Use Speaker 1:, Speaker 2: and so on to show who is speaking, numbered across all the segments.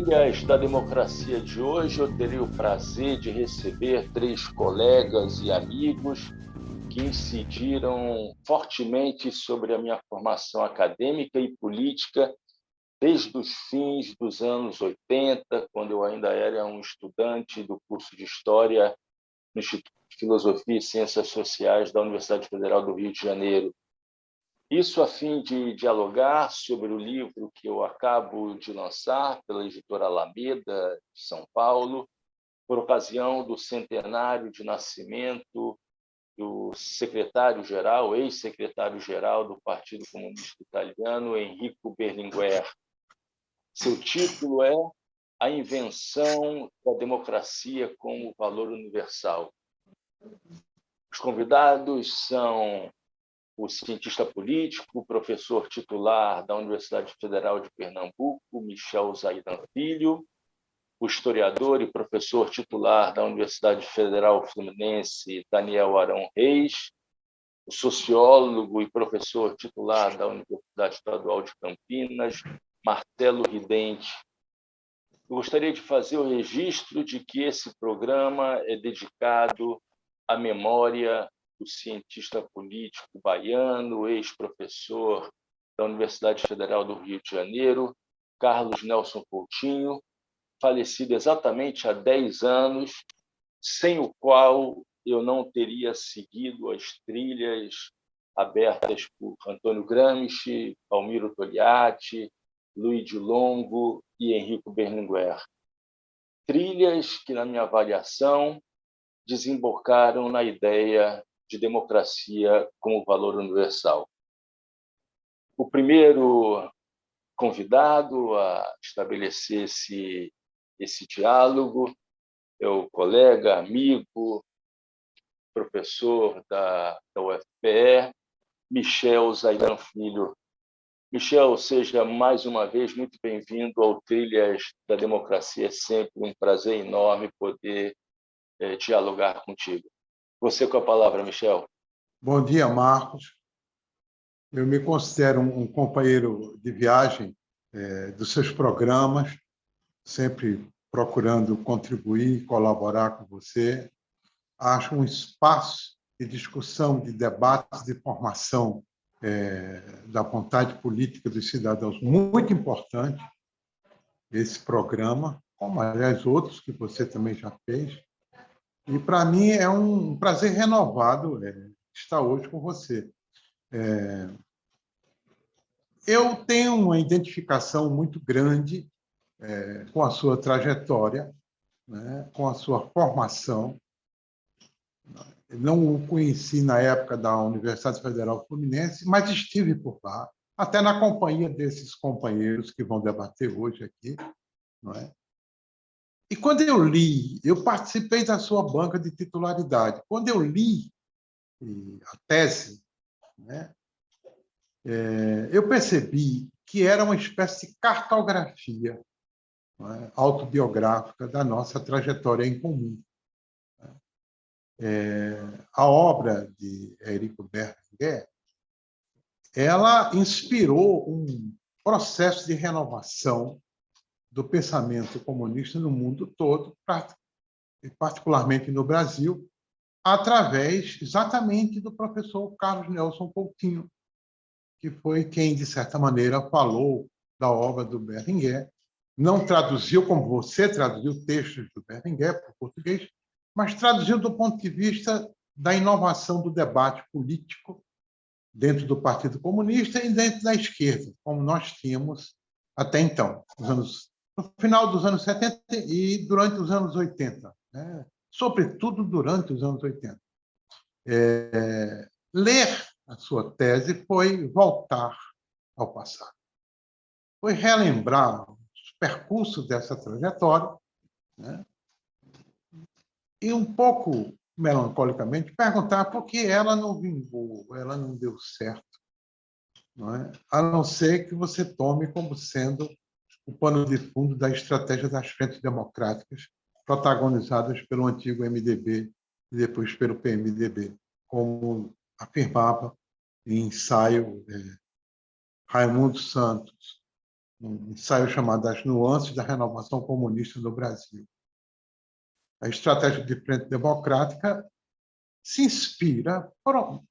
Speaker 1: Trilhas da Democracia de hoje, eu terei o prazer de receber três colegas e amigos que incidiram fortemente sobre a minha formação acadêmica e política desde os fins dos anos 80, quando eu ainda era um estudante do curso de História no Instituto de Filosofia e Ciências Sociais da Universidade Federal do Rio de Janeiro. Isso a fim de dialogar sobre o livro que eu acabo de lançar pela editora Alameda, de São Paulo, por ocasião do centenário de nascimento do secretário-geral, ex-secretário-geral do Partido Comunista Italiano, Enrico Berlinguer. Seu título é A Invenção da Democracia como Valor Universal. Os convidados são o cientista político, professor titular da Universidade Federal de Pernambuco, Michel Zaidan Filho, o historiador e professor titular da Universidade Federal Fluminense, Daniel Arão Reis, o sociólogo e professor titular da Universidade Estadual de Campinas, Marcelo Ridente. Eu gostaria de fazer o registro de que esse programa é dedicado à memória do cientista político baiano, ex-professor da Universidade Federal do Rio de Janeiro, Carlos Nelson Coutinho, falecido exatamente há 10 anos, sem o qual eu não teria seguido as trilhas abertas por Antônio Gramsci, Palmiro Togliatti, Luigi Longo e Enrico Berlinguer. Trilhas que, na minha avaliação, desembocaram na ideia de democracia como valor universal. O primeiro convidado a estabelecer esse diálogo é o colega, amigo, professor da UFPE, Michel Zaidan Filho. Michel, seja mais uma vez muito bem-vindo ao Trilhas da Democracia. É sempre um prazer enorme poder dialogar contigo. Você com a palavra, Michel.
Speaker 2: Bom dia, Marcos. Eu me considero um companheiro de viagem dos seus programas, sempre procurando contribuir e colaborar com você. Acho um espaço de discussão, de debates, de formação da vontade política dos cidadãos muito importante, esse programa, como, aliás, outros que você também já fez. E, para mim, é um prazer renovado estar hoje com você. Eu tenho uma identificação muito grande com a sua trajetória, né, com a sua formação. Não o conheci na época da Universidade Federal Fluminense, mas estive por lá, até na companhia desses companheiros que vão debater hoje aqui. Não é? E quando eu li, eu participei da sua banca de titularidade. Quando eu li a tese, né, eu percebi que era uma espécie de cartografia, né, autobiográfica da nossa trajetória em comum. A obra de Érico Berlinguer, ela inspirou um processo de renovação do pensamento comunista no mundo todo, particularmente no Brasil, através exatamente do professor Carlos Nelson Coutinho, que foi quem, de certa maneira, falou da obra do Berlinguer, não traduziu como você traduziu textos do Berlinguer para o português, mas traduziu do ponto de vista da inovação do debate político dentro do Partido Comunista e dentro da esquerda, como nós tínhamos até então, no final dos anos 70 e durante os anos 80, né? Sobretudo durante os anos 80. Ler a sua tese foi voltar ao passado, foi relembrar os percursos dessa trajetória, né? E um pouco melancolicamente perguntar por que ela não vingou, ela não deu certo, não é? A não ser que você tome como sendo o pano de fundo da estratégia das frentes democráticas protagonizadas pelo antigo MDB e depois pelo PMDB, como afirmava em ensaio Raimundo Santos, um ensaio chamado As Nuances da Renovação Comunista no Brasil. A estratégia de frente democrática se inspira,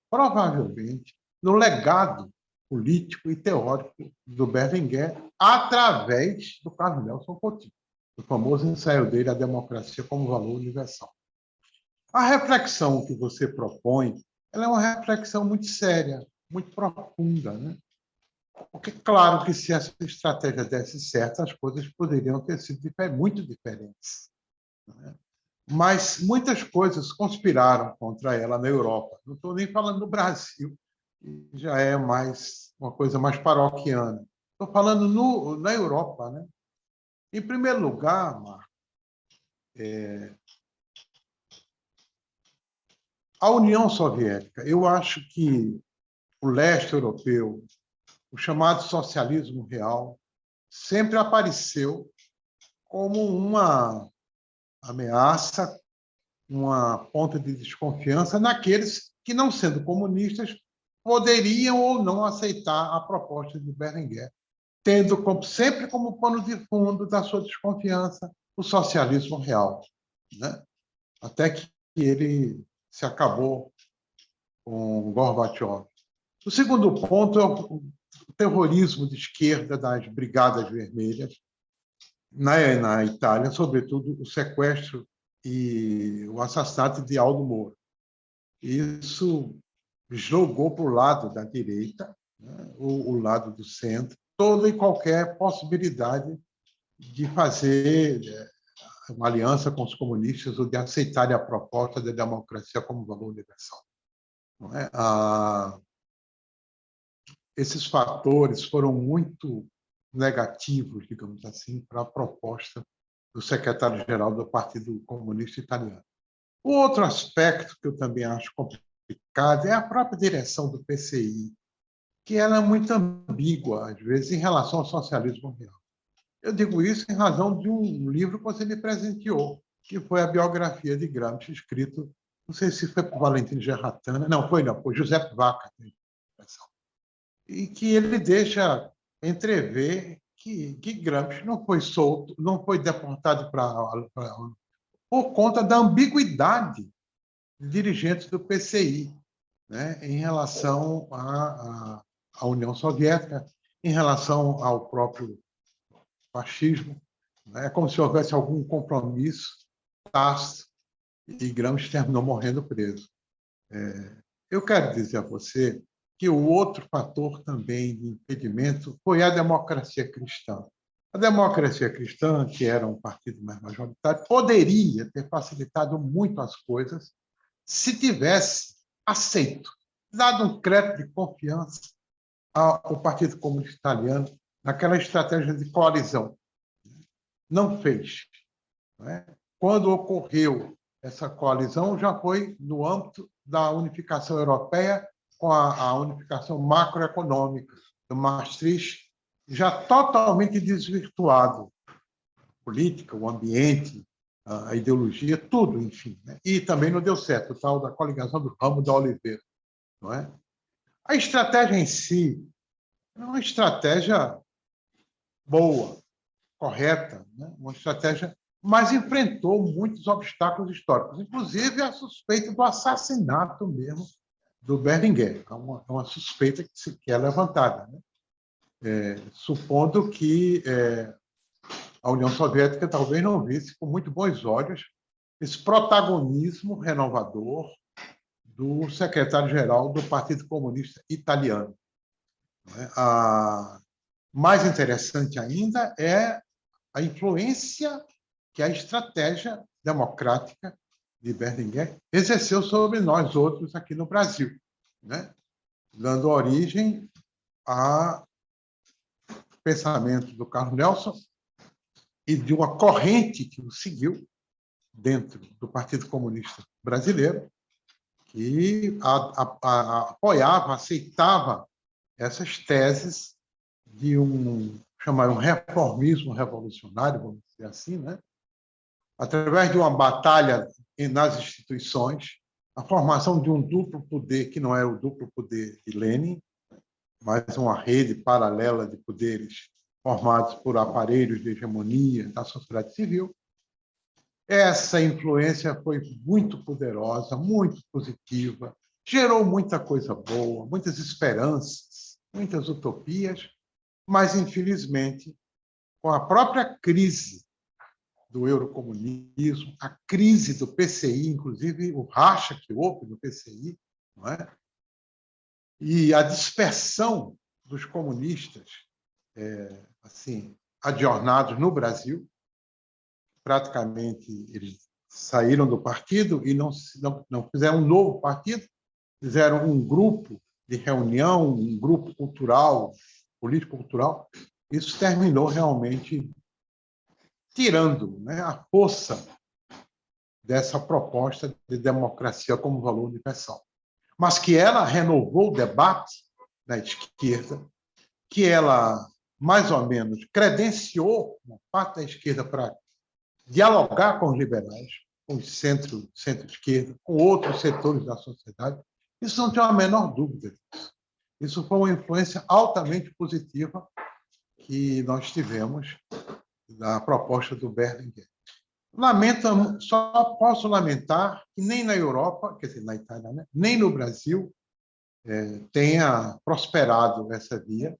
Speaker 2: provavelmente, no legado político e teórico do Berlinguer através do Carlos Nelson Coutinho, o famoso ensaio dele, A Democracia como Valor Universal. A reflexão que você propõe, ela é uma reflexão muito séria, muito profunda, né? Porque, claro, que se essa estratégia desse certo, as coisas poderiam ter sido muito diferentes, né? Mas muitas coisas conspiraram contra ela na Europa. Não estou nem falando do Brasil, que já é uma coisa mais paroquiana. Estou falando na Europa, né? Em primeiro lugar, Marco, a União Soviética. Eu acho que o leste europeu, o chamado socialismo real, sempre apareceu como uma ameaça, uma ponta de desconfiança naqueles que, não sendo comunistas, poderiam ou não aceitar a proposta de Berlinguer, tendo sempre como pano de fundo da sua desconfiança o socialismo real, né? Até que ele se acabou com Gorbachev. O segundo ponto é o terrorismo de esquerda das Brigadas Vermelhas na Itália, sobretudo o sequestro e o assassinato de Aldo Moro. Isso jogou para o lado da direita, né, o lado do centro, toda e qualquer possibilidade de fazer uma aliança com os comunistas ou de aceitarem a proposta da democracia como valor universal. Não é? Esses fatores foram muito negativos, digamos assim, para a proposta do secretário-geral do Partido Comunista Italiano. O outro aspecto que eu também acho complicado é a própria direção do PCI, que ela é muito ambígua, às vezes, em relação ao socialismo real. Eu digo isso em razão de um livro que você me presenteou, que foi a biografia de Gramsci, escrito, não sei se foi por Valentim Gerratana, não, foi José Vaca, e que ele deixa entrever que Gramsci não foi solto, não foi deportado por conta da ambiguidade de dirigentes do PCI, né, em relação à União Soviética, em relação ao próprio fascismo. É como se houvesse algum compromisso tácito e Gramsci terminou morrendo preso. Eu quero dizer a você que o outro fator também de impedimento foi a democracia cristã. A democracia cristã, que era um partido mais majoritário, poderia ter facilitado muito as coisas se tivesse aceito, dado um crédito de confiança ao Partido Comunista Italiano naquela estratégia de coalizão. Não fez. Não é? Quando ocorreu essa coalizão, já foi no âmbito da unificação europeia, com a unificação macroeconômica do Maastricht, já totalmente desvirtuado. A política, o ambiente, a ideologia, tudo, enfim. Né? E também não deu certo, o tal da coligação do ramo da Oliveira. Não é? A estratégia em si é uma estratégia boa, correta, né? Uma estratégia, mas enfrentou muitos obstáculos históricos, inclusive a suspeita do assassinato mesmo do Berlinguer. É uma suspeita que se quer levantada, né? Supondo que a União Soviética talvez não visse com muito bons olhos esse protagonismo renovador do secretário-geral do Partido Comunista Italiano. Mais interessante ainda é a influência que a estratégia democrática de Berlinguer exerceu sobre nós outros aqui no Brasil, né? Dando origem ao pensamento do Carlos Nelson e de uma corrente que o seguiu dentro do Partido Comunista Brasileiro, que apoiava, aceitava essas teses de chamar um reformismo revolucionário, vamos dizer assim, né? Através de uma batalha nas instituições, a formação de um duplo poder, que não era o duplo poder de Lenin, mas uma rede paralela de poderes formados por aparelhos de hegemonia da sociedade civil. Essa influência foi muito poderosa, muito positiva, gerou muita coisa boa, muitas esperanças, muitas utopias, mas, infelizmente, com a própria crise do eurocomunismo, a crise do PCI, inclusive o racha que houve no PCI, não é? E a dispersão dos comunistas, assim, adjornados no Brasil, praticamente eles saíram do partido e não fizeram um novo partido, fizeram um grupo de reunião, um grupo cultural, político-cultural. Isso terminou realmente tirando, né, a força dessa proposta de democracia como valor universal. Mas que ela renovou o debate na esquerda, que ela, mais ou menos, credenciou uma parte da esquerda para dialogar com os liberais, com o centro-esquerda, com outros setores da sociedade. Isso não tem a menor dúvida. Isso foi uma influência altamente positiva que nós tivemos da proposta do Berlinguer. Lamento, só posso lamentar que nem na Europa, quer dizer, na Itália, né? Nem no Brasil, tenha prosperado essa via,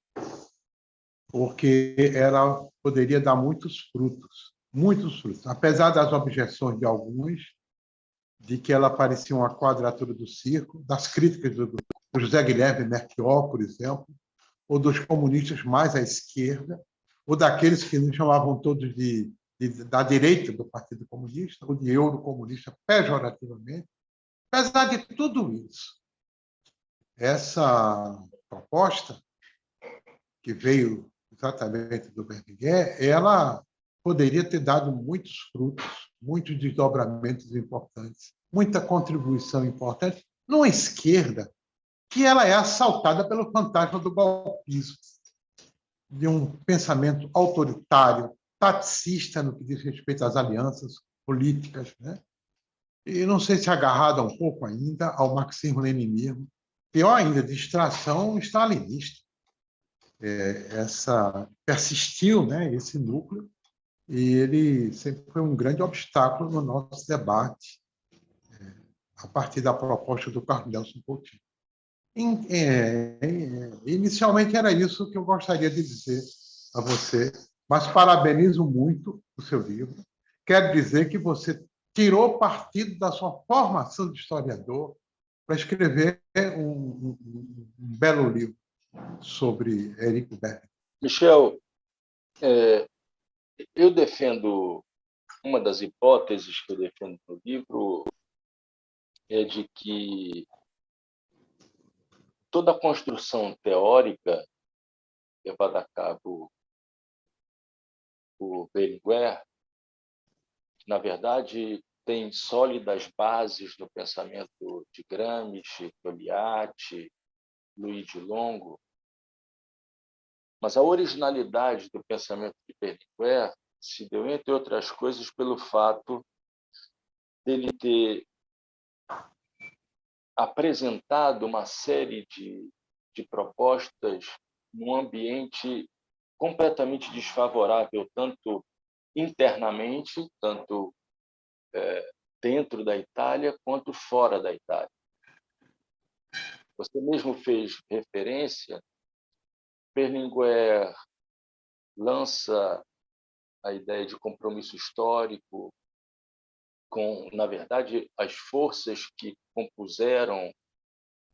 Speaker 2: porque ela poderia dar muitos frutos, muitos frutos. Apesar das objeções de alguns, de que ela parecia uma quadratura do círculo, das críticas do José Guilherme Melchior, por exemplo, ou dos comunistas mais à esquerda, ou daqueles que nos chamavam todos da direita do Partido Comunista, ou de eurocomunista, pejorativamente. Apesar de tudo isso, essa proposta, que veio exatamente do Berlinguer, ela poderia ter dado muitos frutos, muitos desdobramentos importantes, muita contribuição importante numa esquerda que ela é assaltada pelo fantasma do golpismo, de um pensamento autoritário, taticista no que diz respeito às alianças políticas, né? E não sei se agarrada um pouco ainda ao marxismo-leninismo, pior ainda, de extração stalinista. Essa persistiu, né, esse núcleo, e ele sempre foi um grande obstáculo no nosso debate, a partir da proposta do Carlos Nelson Coutinho. Inicialmente era isso que eu gostaria de dizer a você, mas parabenizo muito o seu livro. Quero dizer que você tirou partido da sua formação de historiador para escrever um belo livro sobre Érico Berlinguer.
Speaker 1: Michel, eu defendo, uma das hipóteses que eu defendo no livro é de que toda a construção teórica levada a cabo por Berlinguer, na verdade, tem sólidas bases no pensamento de Gramsci, Togliatti, Luigi Longo, mas a originalidade do pensamento de Berlinguer se deu, entre outras coisas, pelo fato dele ter apresentado uma série de propostas num ambiente completamente desfavorável, tanto internamente, tanto dentro da Itália, quanto fora da Itália. Você mesmo fez referência, Berlinguer lança a ideia de compromisso histórico com, na verdade, as forças que compuseram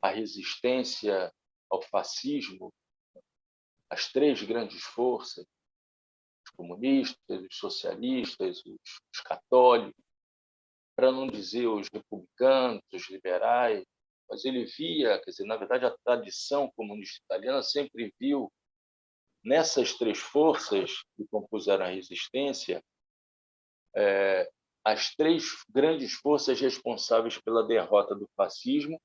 Speaker 1: a resistência ao fascismo, as três grandes forças, os comunistas, os socialistas, os católicos, para não dizer os republicanos, os liberais, mas ele via, quer dizer, na verdade, a tradição comunista italiana sempre viu nessas três forças que compuseram a resistência as três grandes forças responsáveis pela derrota do fascismo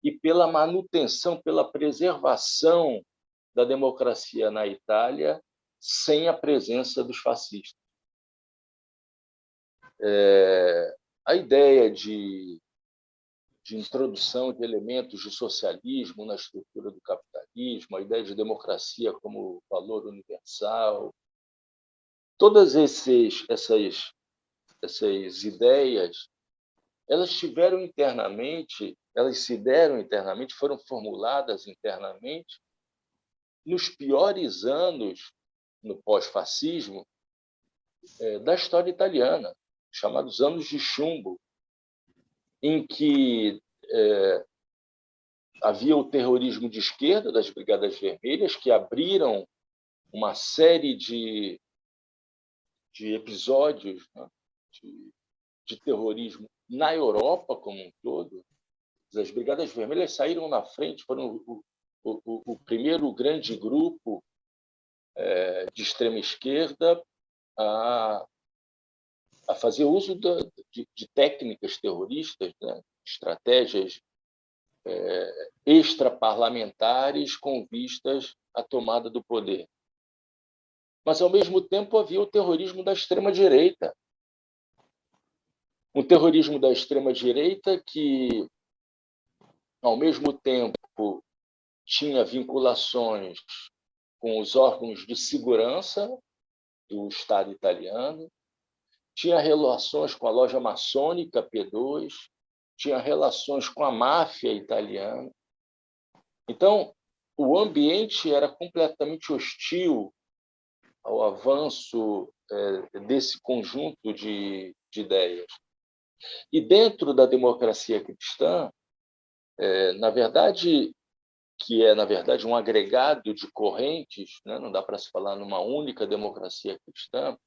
Speaker 1: e pela manutenção, pela preservação da democracia na Itália sem a presença dos fascistas. A ideia de introdução de elementos de socialismo na estrutura do capitalismo, anarquismo, a ideia de democracia como valor universal, todas essas ideias, elas se deram internamente, foram formuladas internamente nos piores anos, no pós-fascismo, da história italiana, chamados anos de chumbo, em que havia o terrorismo de esquerda das Brigadas Vermelhas, que abriram uma série de episódios, né, de terrorismo na Europa como um todo. As Brigadas Vermelhas saíram na frente, foram o primeiro grande grupo de extrema esquerda a fazer uso de técnicas terroristas, né, estratégias extraparlamentares com vistas à tomada do poder. Mas, ao mesmo tempo, havia o terrorismo da extrema-direita. Um terrorismo da extrema-direita que, ao mesmo tempo, tinha vinculações com os órgãos de segurança do Estado italiano, tinha relações com a loja maçônica P2, tinha relações com a máfia italiana. Então, o ambiente era completamente hostil ao avanço desse conjunto de ideias. E dentro da democracia cristã, na verdade, que é, na verdade, um agregado de correntes, né? Não dá para se falar numa única democracia cristã,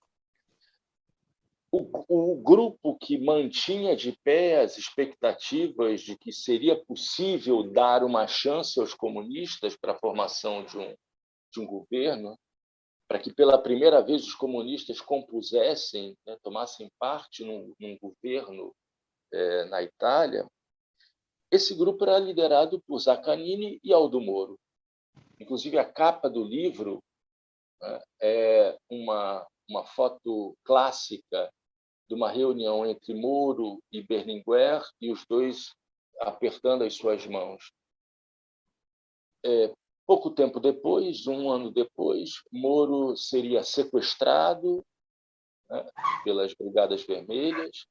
Speaker 1: o grupo que mantinha de pé as expectativas de que seria possível dar uma chance aos comunistas para a formação de um governo, para que, pela primeira vez, os comunistas compusessem, né, tomassem parte num governo na Itália, esse grupo era liderado por Zaccanini e Aldo Moro. Inclusive, a capa do livro, né, é uma foto clássica de uma reunião entre Moro e Berlinguer, e os dois apertando as suas mãos. Pouco tempo depois, um ano depois, Moro seria sequestrado, né, pelas Brigadas Vermelhas,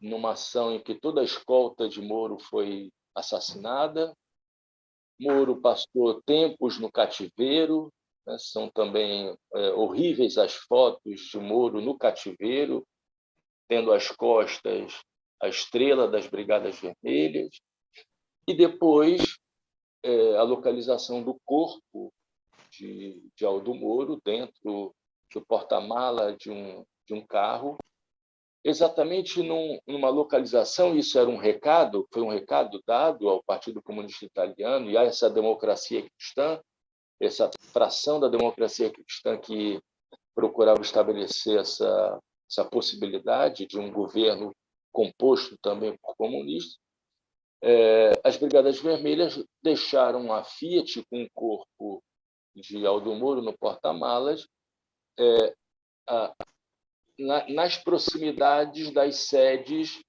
Speaker 1: numa ação em que toda a escolta de Moro foi assassinada. Moro passou tempos no cativeiro, né, são também horríveis as fotos de Moro no cativeiro, tendo às costas a estrela das Brigadas Vermelhas, e depois a localização do corpo de Aldo Moro dentro do porta-mala de um carro, exatamente numa localização. Isso era foi um recado dado ao Partido Comunista Italiano e a essa democracia cristã, essa fração da democracia cristã que procurava estabelecer essa possibilidade de um governo composto também por comunistas. As Brigadas Vermelhas deixaram a Fiat com o corpo de Aldo Moro no porta-malas, nas proximidades das sedes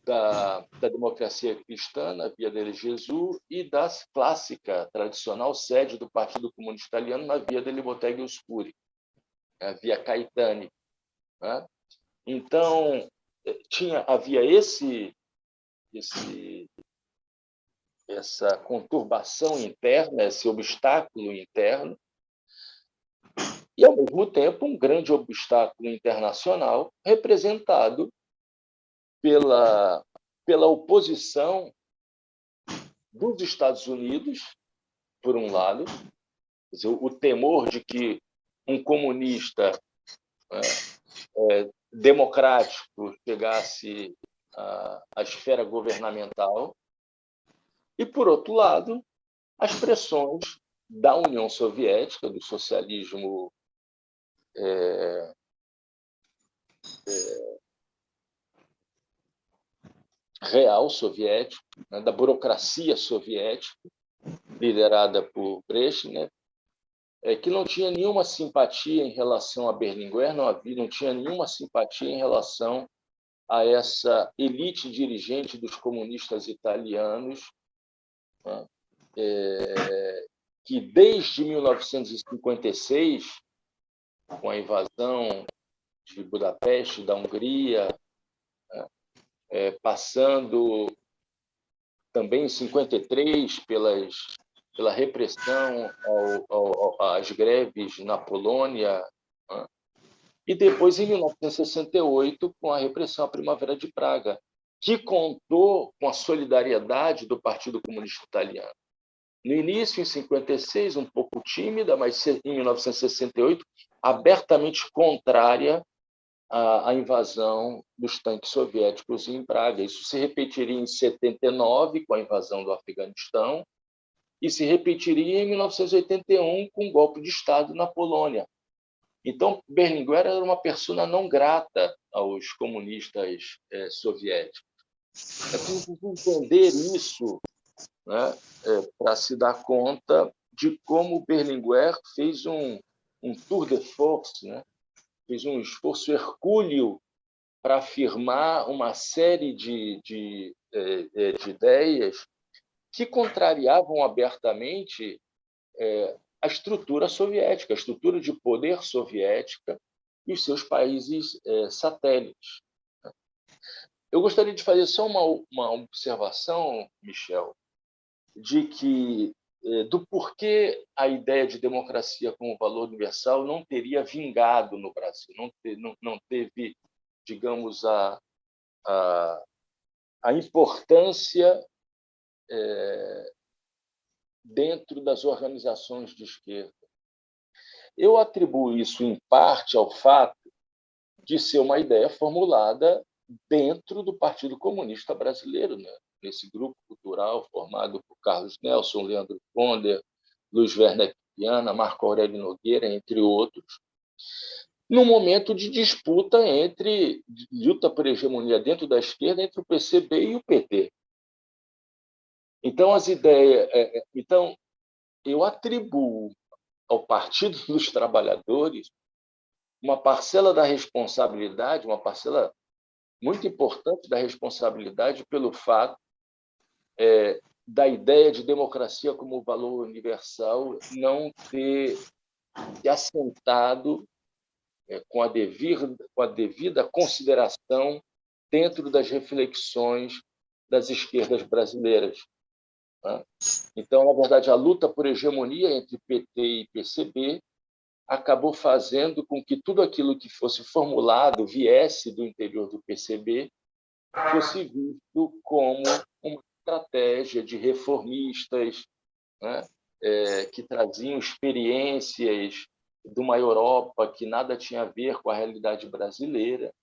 Speaker 1: da democracia cristã, na Via delle Gesù, e da clássica, tradicional sede do Partido Comunista Italiano, na Via delle Botteghe Oscure, a Via Caetani, né? Então, havia essa conturbação interna, esse obstáculo interno, e, ao mesmo tempo, um grande obstáculo internacional representado pela oposição dos Estados Unidos, por um lado, quer dizer, o temor de que um comunista democrático chegasse à esfera governamental, e, por outro lado, as pressões da União Soviética, do socialismo real soviético, né, da burocracia soviética, liderada por Brezhnev, que não tinha nenhuma simpatia em relação a Berlinguer, não tinha nenhuma simpatia em relação a essa elite dirigente dos comunistas italianos, né, que desde 1956, com a invasão de Budapeste, da Hungria, passando também em 53 pela repressão às greves na Polônia, e depois, em 1968, com a repressão à Primavera de Praga, que contou com a solidariedade do Partido Comunista Italiano. No início, em 56, um pouco tímida, mas em 1968, abertamente contrária à invasão dos tanques soviéticos em Praga. Isso se repetiria em 79, com a invasão do Afeganistão, e se repetiria em 1981, com um golpe de Estado na Polônia. Então, Berlinguer era uma persona não grata aos comunistas soviéticos. É preciso entender isso, né, para se dar conta de como Berlinguer fez um tour de force, né? Fez um esforço hercúleo para afirmar uma série de ideias que contrariavam abertamente a estrutura soviética, a estrutura de poder soviética e os seus países satélites. Eu gostaria de fazer só uma observação, Michel, de que do porquê a ideia de democracia como valor universal não teria vingado no Brasil, não teve, digamos, a importância dentro das organizações de esquerda. Eu atribuo isso, em parte, ao fato de ser uma ideia formulada dentro do Partido Comunista Brasileiro, né? Nesse grupo cultural formado por Carlos Nelson, Leandro Konder, Luiz Werner Viana, Marco Aurélio Nogueira, entre outros, num momento de disputa luta por hegemonia dentro da esquerda entre o PCB e o PT. Então, então eu atribuo ao Partido dos Trabalhadores uma parcela da responsabilidade, uma parcela muito importante da responsabilidade pelo fato da ideia de democracia como valor universal não ter se assentado com a devida consideração dentro das reflexões das esquerdas brasileiras. Então, na verdade, a luta por hegemonia entre PT e PCB acabou fazendo com que tudo aquilo que fosse formulado, viesse do interior do PCB, fosse visto como uma estratégia de reformistas, né, que traziam experiências de uma Europa que nada tinha a ver com a realidade brasileira.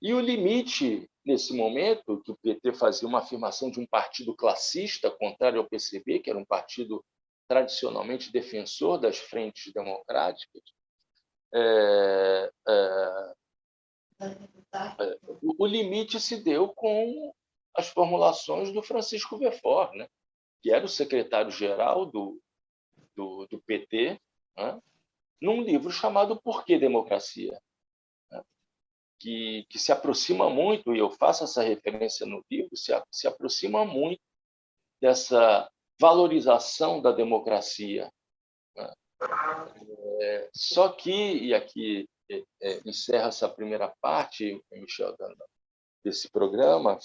Speaker 1: E o limite, nesse momento, que o PT fazia uma afirmação de um partido classista, contrário ao PCB, que era um partido tradicionalmente defensor das frentes democráticas, o limite se deu com as formulações do Francisco Verfort, né, que era o secretário-geral do PT, né, num livro chamado Por que Democracia? Que se aproxima muito, e eu faço essa referência no livro, se aproxima muito dessa valorização da democracia. Só que, e aqui encerra essa primeira parte, Michel, desse programa,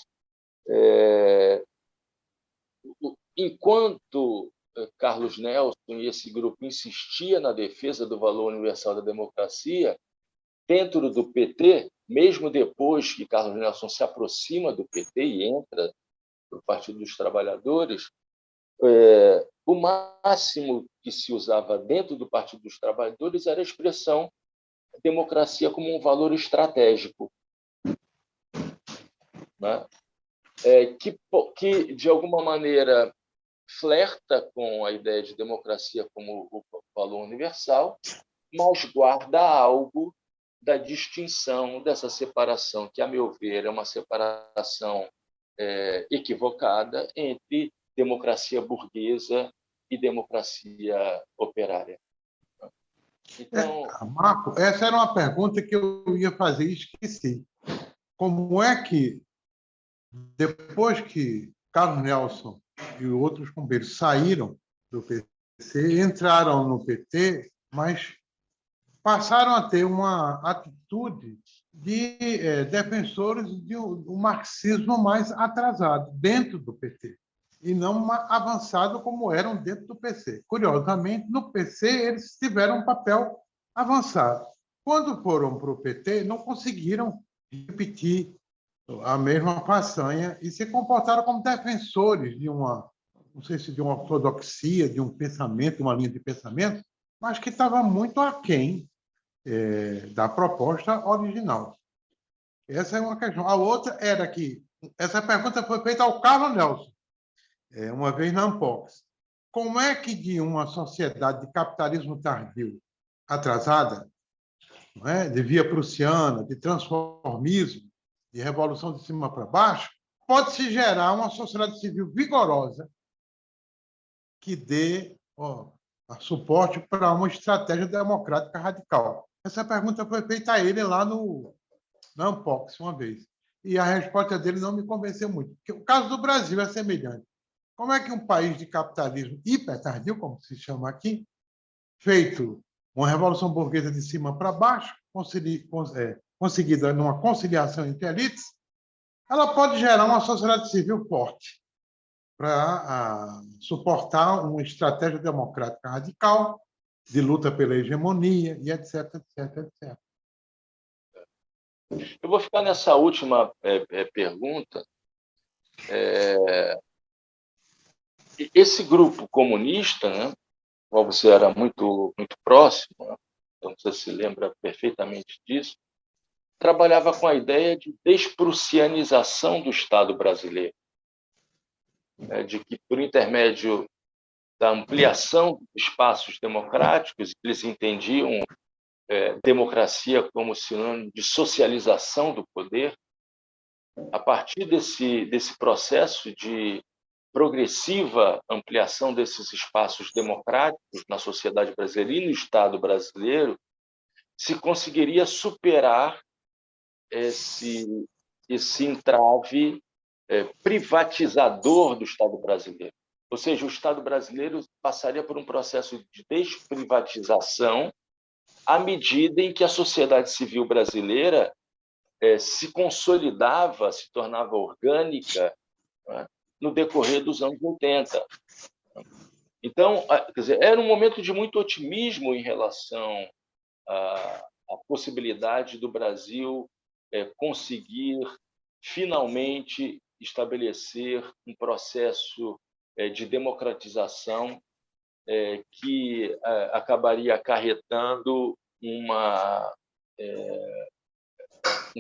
Speaker 1: enquanto Carlos Nelson e esse grupo insistia na defesa do valor universal da democracia, dentro do PT, mesmo depois que Carlos Nelson se aproxima do PT e entra no Partido dos Trabalhadores, o máximo que se usava dentro do Partido dos Trabalhadores era a expressão democracia como um valor estratégico, né? Que, de alguma maneira, flerta com a ideia de democracia como o valor universal, mas guarda algo da distinção, dessa separação, que, a meu ver, é uma separação equivocada entre democracia burguesa e democracia operária.
Speaker 2: Então, Marco, essa era uma pergunta que eu ia fazer e esqueci. Como é que, depois que Carlos Nelson e outros companheiros saíram do PC, entraram no PT, mas passaram a ter uma atitude de defensores de um marxismo mais atrasado dentro do PT, e não avançado como eram dentro do PC. Curiosamente, no PC, eles tiveram um papel avançado. Quando foram para o PT, não conseguiram repetir a mesma façanha e se comportaram como defensores de uma, não sei se de uma ortodoxia, de um pensamento, uma linha de pensamento, mas que estava muito aquém da proposta original. Essa é uma questão. A outra era que essa pergunta foi feita ao Carlos Nelson, uma vez na Ampox. Como é que de uma sociedade de capitalismo tardio atrasada, não é? De via prussiana, de transformismo, de revolução de cima para baixo, pode-se gerar uma sociedade civil vigorosa que dê suporte para uma estratégia democrática radical? Essa pergunta foi feita a ele lá na Ampox uma vez. E a resposta dele não me convenceu muito. Porque o caso do Brasil é semelhante. Como é que um país de capitalismo hipertardio, como se chama aqui, feito uma revolução burguesa de cima para baixo, conseguida numa conciliação entre elites, ela pode gerar uma sociedade civil forte para suportar uma estratégia democrática radical, de luta pela hegemonia, e etc, etc, etc.
Speaker 1: Eu vou ficar nessa última pergunta. Esse grupo comunista, né, qual você era muito, muito próximo, né, então você se lembra perfeitamente disso, trabalhava com a ideia de desprussianização do Estado brasileiro, né, de que, por intermédio da ampliação dos espaços democráticos, eles entendiam democracia como sinônimo de socialização do poder. A partir desse processo de progressiva ampliação desses espaços democráticos na sociedade brasileira e no Estado brasileiro, se conseguiria superar esse entrave privatizador do Estado brasileiro. Ou seja, o Estado brasileiro passaria por um processo de desprivatização à medida em que a sociedade civil brasileira se consolidava, se tornava orgânica, né, no decorrer dos anos 80. Então, quer dizer, era um momento de muito otimismo em relação à possibilidade do Brasil conseguir finalmente estabelecer um processo de democratização que acabaria acarretando um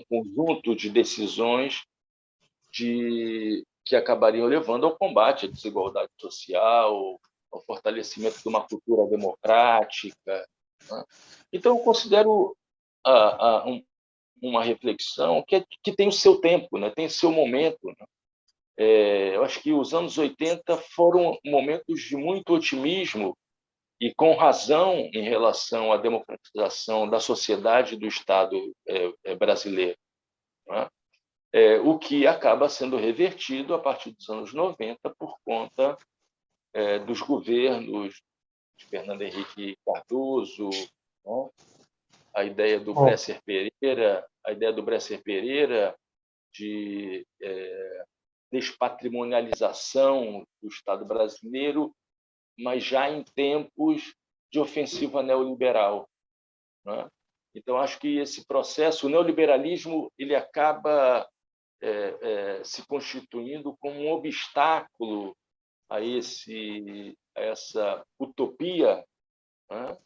Speaker 1: conjunto de decisões que acabariam levando ao combate à desigualdade social, ao fortalecimento de uma cultura democrática, né? Então, eu considero uma reflexão que tem o seu tempo, né? Tem o seu momento, né? Eu acho que os anos 80 foram momentos de muito otimismo e com razão em relação à democratização da sociedade e do Estado brasileiro, né? O que acaba sendo revertido a partir dos anos 90 por conta dos governos de Fernando Henrique Cardoso, né? A ideia do Bresser Pereira de despatrimonialização do Estado brasileiro, mas já em tempos de ofensiva neoliberal, né? Então, acho que esse processo, o neoliberalismo, ele acaba se constituindo como um obstáculo a essa utopia, né,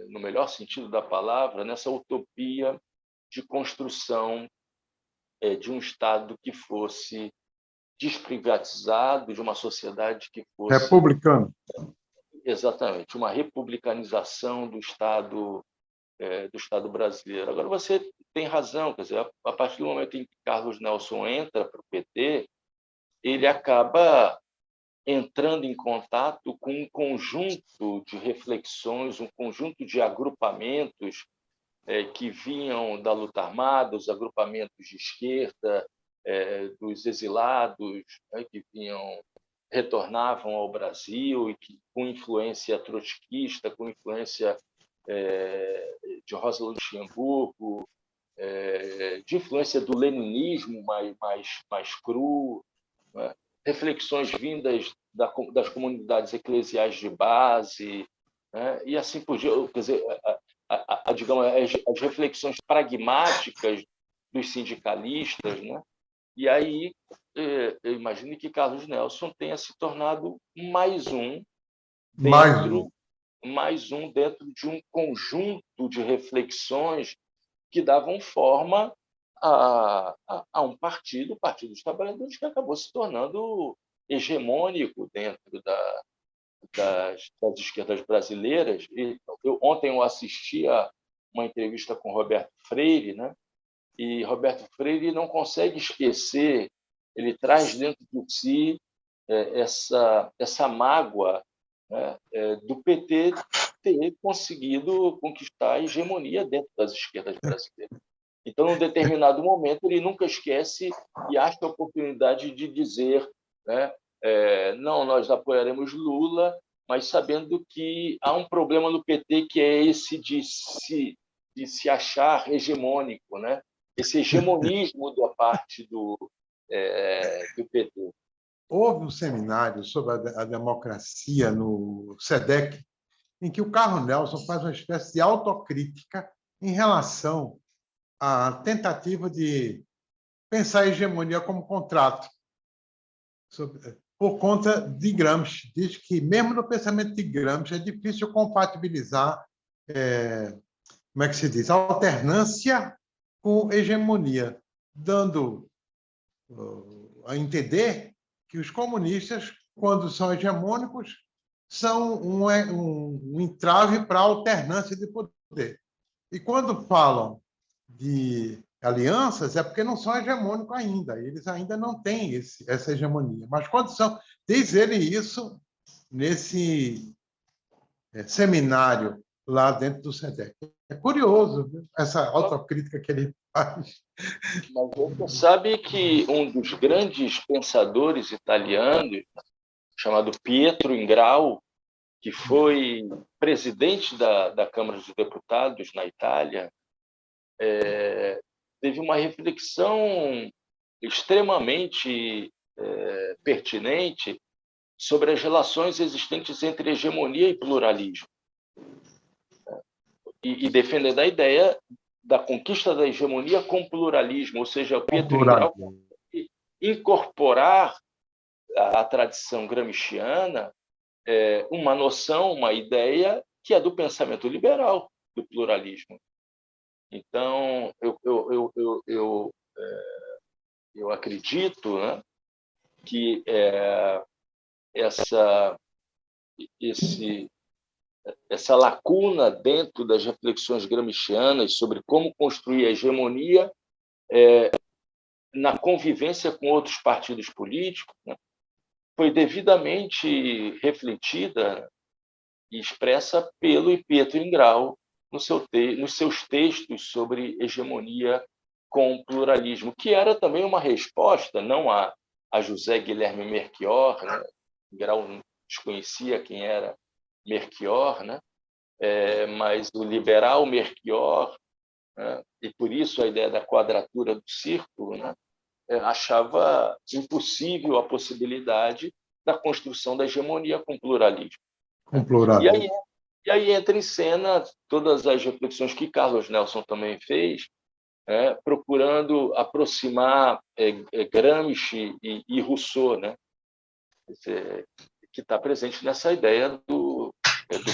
Speaker 1: no melhor sentido da palavra, nessa utopia de construção de um Estado que fosse desprivatizado, de uma sociedade que fosse...
Speaker 2: Republicano.
Speaker 1: Exatamente, uma republicanização do Estado brasileiro. Agora, você tem razão, quer dizer, a partir do momento em que Carlos Nelson entra para o PT, ele acaba entrando em contato com um conjunto de reflexões, um conjunto de agrupamentos que vinham da luta armada, os agrupamentos de esquerda, dos exilados, que vinham retornavam ao Brasil e que, com influência trotskista, com influência de Rosa Luxemburgo, de influência do leninismo mais cru, né? Reflexões vindas das comunidades eclesiais de base, né? E assim por diante, quer dizer, digamos, as reflexões pragmáticas dos sindicalistas, né? E aí eu imagino que Carlos Nelson tenha se tornado
Speaker 2: Mais um.
Speaker 1: mais um dentro de um conjunto de reflexões que davam forma a um partido, o Partido dos Trabalhadores, que acabou se tornando hegemônico dentro das esquerdas brasileiras. Ontem eu assisti a uma entrevista com Roberto Freire, né? E Roberto Freire não consegue esquecer, ele traz dentro de si essa mágoa, né, do PT ter conseguido conquistar a hegemonia dentro das esquerdas brasileiras. Então, num determinado momento, ele nunca esquece e acha a oportunidade de dizer, né, não, nós apoiaremos Lula, mas sabendo que há um problema no PT, que é esse de se achar hegemônico, né? Esse hegemonismo da parte do PT.
Speaker 2: Houve um seminário sobre a democracia no SEDEC, em que o Carlos Nelson faz uma espécie de autocrítica em relação à tentativa de pensar a hegemonia como contrato, por conta de Gramsci. Diz que, mesmo no pensamento de Gramsci, é difícil compatibilizar, como é que se diz, alternância com hegemonia, dando a entender que os comunistas, quando são hegemônicos, são um entrave para a alternância de poder. E quando falam de alianças, é porque não são hegemônicos ainda, eles ainda não têm essa hegemonia. Mas quando são, diz ele isso nesse seminário lá dentro do SEDEC. É curioso, viu? Essa autocrítica que ele faz.
Speaker 1: Mas você sabe que um dos grandes pensadores italianos, chamado Pietro Ingrao, que foi presidente da Câmara dos Deputados na Itália, teve uma reflexão extremamente pertinente sobre as relações existentes entre hegemonia e pluralismo, e defendendo a ideia da conquista da hegemonia com pluralismo, ou seja, o Pietro Ingrao incorporar à tradição gramsciana uma noção, uma ideia que é do pensamento liberal, do pluralismo. Então, eu acredito, né, que essa lacuna dentro das reflexões gramscianas sobre como construir a hegemonia na convivência com outros partidos políticos, né, foi devidamente refletida e expressa pelo Pietro Ingrao nos seus textos sobre hegemonia com pluralismo, que era também uma resposta não a José Guilherme Melchior, né? Ingrao desconhecia quem era Melchior, né? Mas o liberal Melchior, né? E por isso a ideia da quadratura do círculo, né? Achava impossível a possibilidade da construção da hegemonia com pluralismo.
Speaker 2: Com pluralismo.
Speaker 1: E aí entra em cena todas as reflexões que Carlos Nelson também fez, procurando aproximar Gramsci e Rousseau, né? Que está presente nessa ideia do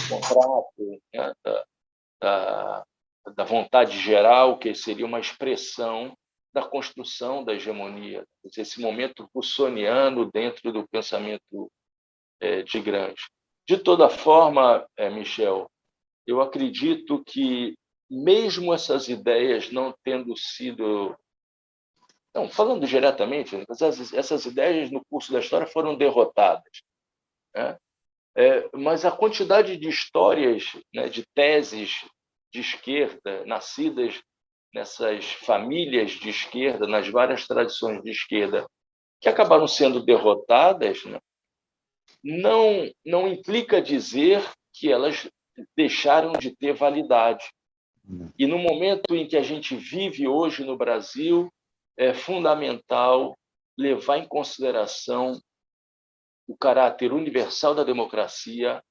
Speaker 1: contrato, né? da vontade geral, que seria uma expressão da construção da hegemonia, esse momento rousseauiano dentro do pensamento de Gramsci. De toda forma, Michel, eu acredito que, mesmo essas ideias não tendo sido... Não, falando diretamente, essas ideias no curso da história foram derrotadas, né? Mas a quantidade de histórias, né, de teses de esquerda, nascidas nessas famílias de esquerda, nas várias tradições de esquerda, que acabaram sendo derrotadas, né, não implica dizer que elas deixaram de ter validade. E no momento em que a gente vive hoje no Brasil, é fundamental levar em consideração o caráter universal da democracia,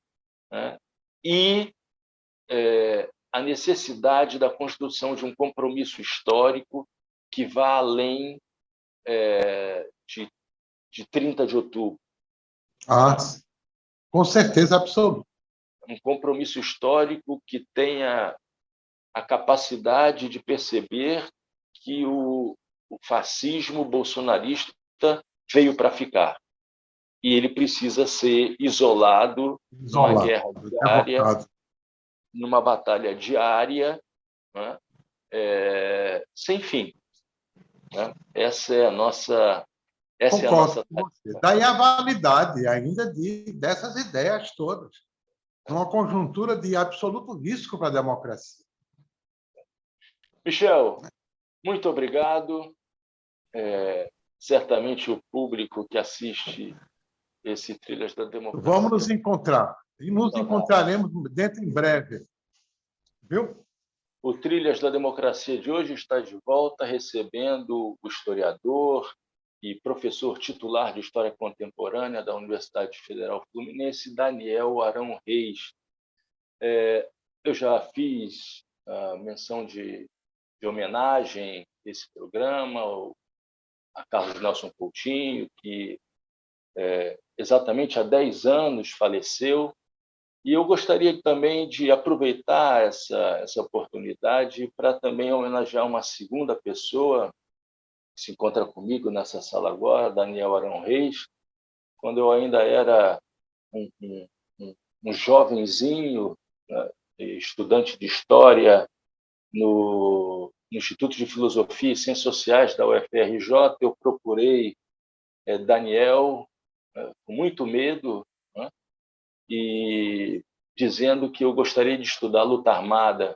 Speaker 1: né, e a necessidade da construção de um compromisso histórico que vá além de 30 de outubro.
Speaker 2: Ah, com certeza absoluta.
Speaker 1: Um compromisso histórico que tenha a capacidade de perceber que o fascismo bolsonarista veio para ficar. E ele precisa ser isolado numa guerra diária, numa batalha diária, né? Sem fim. Né? Essa é a nossa
Speaker 2: tarefa. Daí a validade ainda dessas ideias todas, numa conjuntura de absoluto risco para a democracia.
Speaker 1: Michel, muito obrigado. Certamente o público que assiste esse Trilhas da Democracia...
Speaker 2: Vamos nos encontrar. E nos encontraremos dentro em breve. Viu?
Speaker 1: O Trilhas da Democracia de hoje está de volta, recebendo o historiador e professor titular de História Contemporânea da Universidade Federal Fluminense, Daniel Arão Reis. Eu já fiz a menção de homenagem desse programa a Carlos Nelson Coutinho, que exatamente há 10 anos faleceu. E eu gostaria também de aproveitar essa oportunidade para também homenagear uma segunda pessoa que se encontra comigo nessa sala agora, Daniel Arão Reis, quando eu ainda era um jovenzinho, né, estudante de História no Instituto de Filosofia e Ciências Sociais da UFRJ. Eu procurei Daniel com muito medo, né, e dizendo que eu gostaria de estudar a luta armada.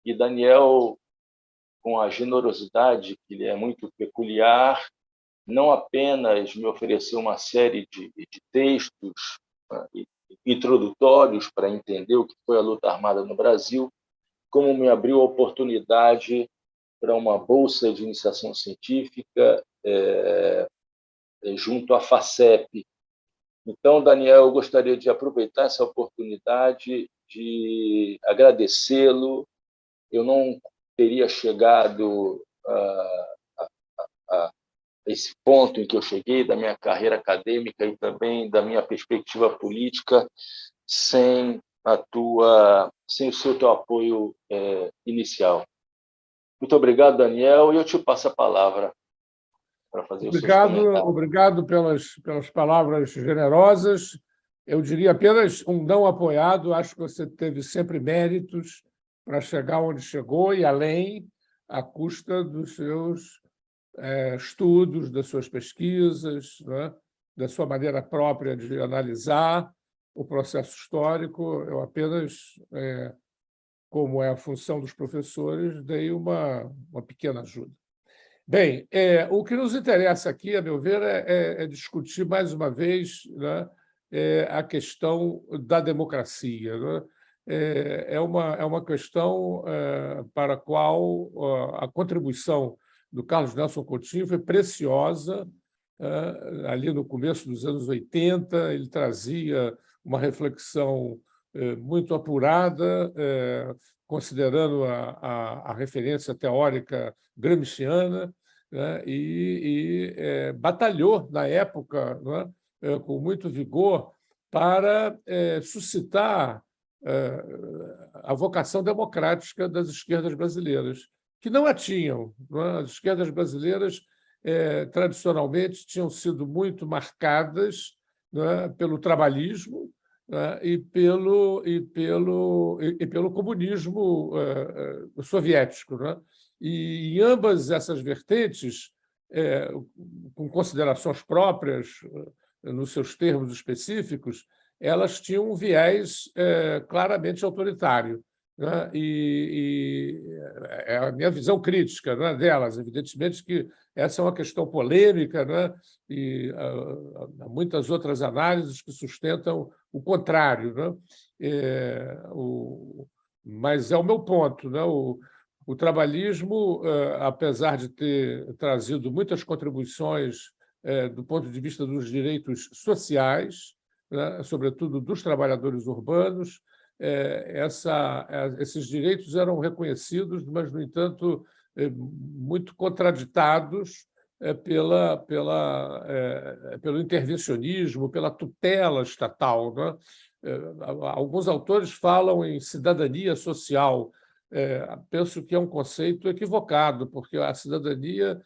Speaker 1: E Daniel, com a generosidade que lhe é muito peculiar, não apenas me ofereceu uma série de textos introdutórios para entender o que foi a luta armada no Brasil, como me abriu a oportunidade para uma bolsa de iniciação científica junto à FACEP. Então, Daniel, eu gostaria de aproveitar essa oportunidade de agradecê-lo. Eu não teria chegado a esse ponto em que eu cheguei da minha carreira acadêmica e também da minha perspectiva política sem o teu apoio inicial. Muito obrigado, Daniel, e eu te passo a palavra para fazer os seus comentários.
Speaker 3: Obrigado pelas palavras generosas. Eu diria apenas um não apoiado. Acho que você teve sempre méritos para chegar onde chegou e além, à custa dos seus estudos, das suas pesquisas, né? Da sua maneira própria de analisar o processo histórico. Eu apenas, como é a função dos professores, dei uma pequena ajuda. Bem, o que nos interessa aqui, a meu ver, é discutir mais uma vez, né, a questão da democracia. Né? É uma questão para a qual a contribuição do Carlos Nelson Coutinho foi preciosa. Ali no começo dos anos 80, ele trazia uma reflexão muito apurada, considerando a referência teórica gramsciana, né, e batalhou, na época, né, com muito vigor, para suscitar a vocação democrática das esquerdas brasileiras, que não a tinham. Né? As esquerdas brasileiras, tradicionalmente, tinham sido muito marcadas, né, pelo trabalhismo, e pelo comunismo soviético. Né? E em ambas essas vertentes, com considerações próprias, nos seus termos específicos, elas tinham um viés claramente autoritário. né? E é a minha visão crítica, né, delas. Evidentemente que essa é uma questão polêmica, né? E há muitas outras análises que sustentam o contrário, né? Mas é o meu ponto, né? O trabalhismo, apesar de ter trazido muitas contribuições do ponto de vista dos direitos sociais, né, sobretudo dos trabalhadores urbanos, esses direitos eram reconhecidos, mas, no entanto, muito contraditados pelo intervencionismo, pela tutela estatal, né? Alguns autores falam em cidadania social. Penso que é um conceito equivocado, porque a cidadania,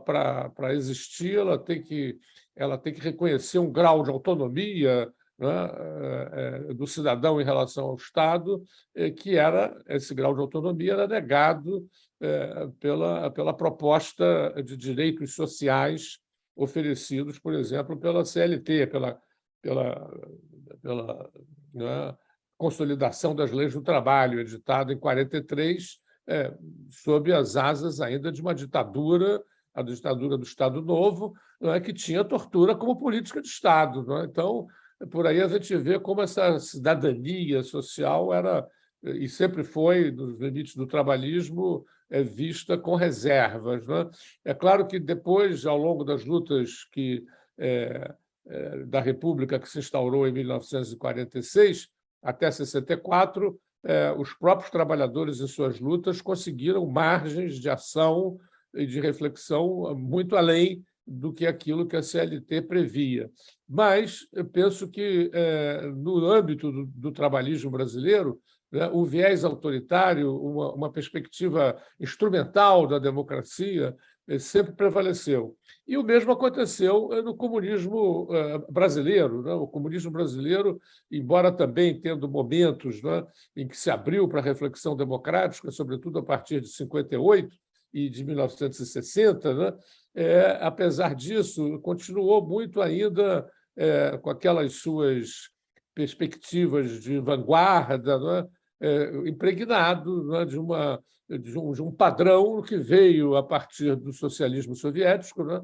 Speaker 3: para existir, ela tem que reconhecer um grau de autonomia, né, do cidadão em relação ao Estado, esse grau de autonomia era negado pela proposta de direitos sociais oferecidos, por exemplo, pela CLT, né, Consolidação das Leis do Trabalho, editado em 43, sob as asas ainda de uma ditadura, a ditadura do Estado Novo, não é, que tinha tortura como política de Estado. Não é? Então, por aí a gente vê como essa cidadania social era, e sempre foi, nos limites do trabalhismo, vista com reservas. Não é? É claro que depois, ao longo das lutas da República que se instaurou em 1946 até 64, os próprios trabalhadores em suas lutas conseguiram margens de ação e de reflexão muito além do que aquilo que a CLT previa. Mas eu penso que, no âmbito do trabalhismo brasileiro, né, o viés autoritário, uma perspectiva instrumental da democracia, sempre prevaleceu. E o mesmo aconteceu no comunismo brasileiro. Né? O comunismo brasileiro, embora também tendo momentos, né, em que se abriu para a reflexão democrática, sobretudo a partir de 58 e de 1960, né, apesar disso, continuou muito ainda com aquelas suas perspectivas de vanguarda, né, impregnado, né, de um padrão que veio a partir do socialismo soviético, né?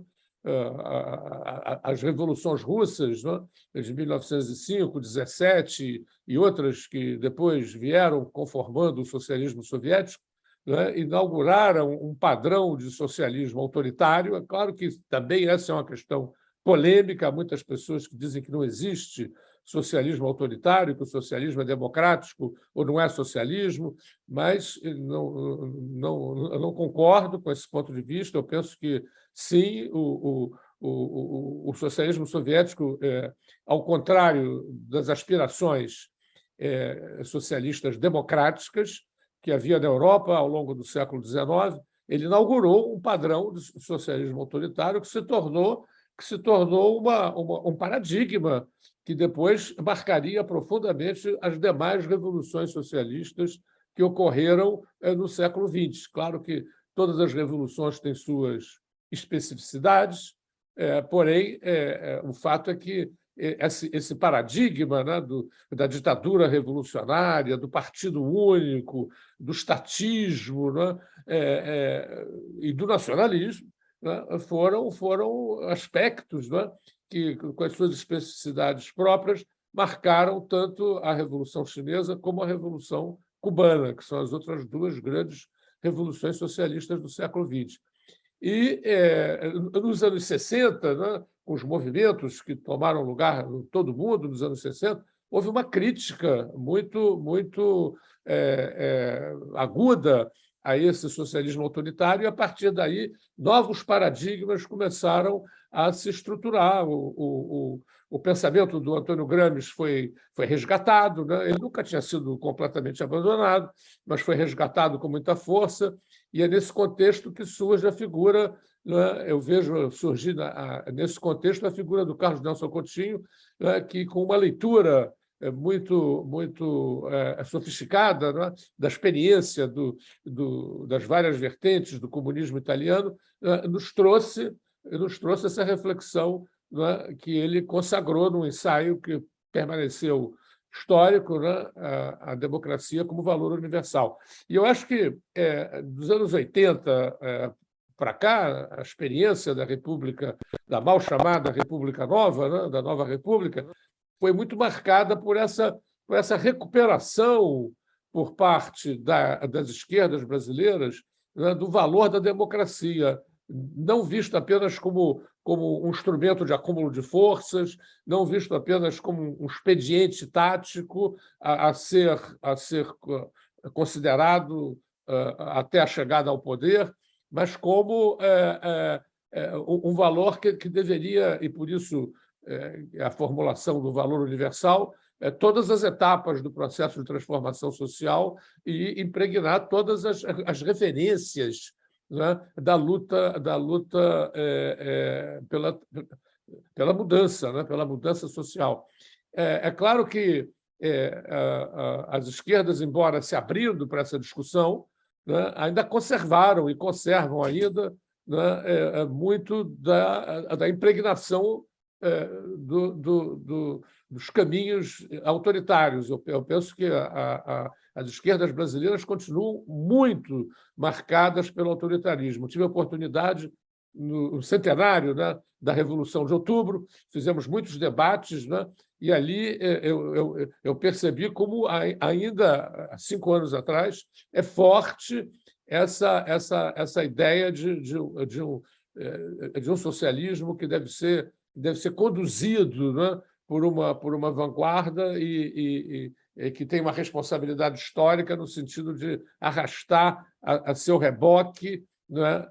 Speaker 3: As revoluções russas, né, de 1905, 17 e outras que depois vieram conformando o socialismo soviético, né, inauguraram um padrão de socialismo autoritário. É claro que também essa é uma questão polêmica. Há muitas pessoas que dizem que não existe socialismo autoritário, que o socialismo é democrático ou não é socialismo, mas eu não concordo com esse ponto de vista. Eu penso que, sim, o socialismo soviético, ao contrário das aspirações socialistas democráticas que havia na Europa ao longo do século XIX, ele inaugurou um padrão de socialismo autoritário que se tornou um paradigma que depois marcaria profundamente as demais revoluções socialistas que ocorreram no século XX. Claro que todas as revoluções têm suas especificidades, porém, o fato é que esse paradigma, né, da ditadura revolucionária, do partido único, do estatismo, né, e do nacionalismo, né, foram aspectos, né, que, com as suas especificidades próprias, marcaram tanto a Revolução Chinesa como a Revolução Cubana, que são as outras duas grandes revoluções socialistas do século XX. E, nos anos 60, né, com os movimentos que tomaram lugar em todo o mundo nos anos 60, houve uma crítica muito aguda a esse socialismo autoritário, e, a partir daí, novos paradigmas começaram a se estruturar. O pensamento do Antônio Gramsci foi resgatado, né? Ele nunca tinha sido completamente abandonado, mas foi resgatado com muita força, e é nesse contexto que surge a figura, né? Eu vejo surgir nesse contexto a figura do Carlos Nelson Coutinho, né? Que, com uma leitura muito sofisticada, né, da experiência das várias vertentes do comunismo italiano, nos trouxe essa reflexão, né, que ele consagrou num ensaio que permaneceu histórico, né, a democracia como valor universal. E eu acho que, dos anos 80 para cá, a experiência da República, da mal chamada República Nova, né, da Nova República, foi muito marcada por essa recuperação por parte das esquerdas brasileiras, né, do valor da democracia, não visto apenas como um instrumento de acúmulo de forças, não visto apenas como um expediente tático a ser considerado até a chegada ao poder, mas como um valor que deveria, e por isso a formulação do valor universal, todas as etapas do processo de transformação social e impregnar todas as referências, né, da luta pela mudança, né, pela mudança social. É claro que as esquerdas, embora se abrindo para essa discussão, né, ainda conservaram e conservam ainda, né, muito da impregnação dos caminhos autoritários. Eu penso que as esquerdas brasileiras continuam muito marcadas pelo autoritarismo. Tive a oportunidade, no centenário, né, da Revolução de Outubro, fizemos muitos debates, né, e ali eu percebi como, ainda há 5 anos atrás, é forte essa ideia de um socialismo que deve ser conduzido, né, por uma vanguarda e que tem uma responsabilidade histórica no sentido de arrastar a seu reboque, né,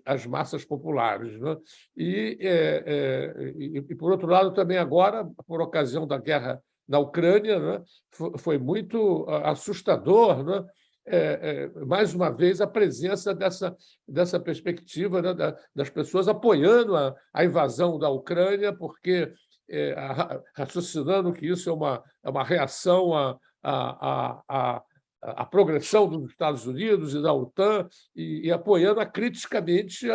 Speaker 3: as massas populares, né? E, por outro lado, também agora, por ocasião da guerra na Ucrânia, né, foi muito assustador, né, mais uma vez, a presença dessa perspectiva, né, das pessoas apoiando a invasão da Ucrânia, porque raciocinando que isso é uma reação à progressão dos Estados Unidos e da OTAN, e apoiando acriticamente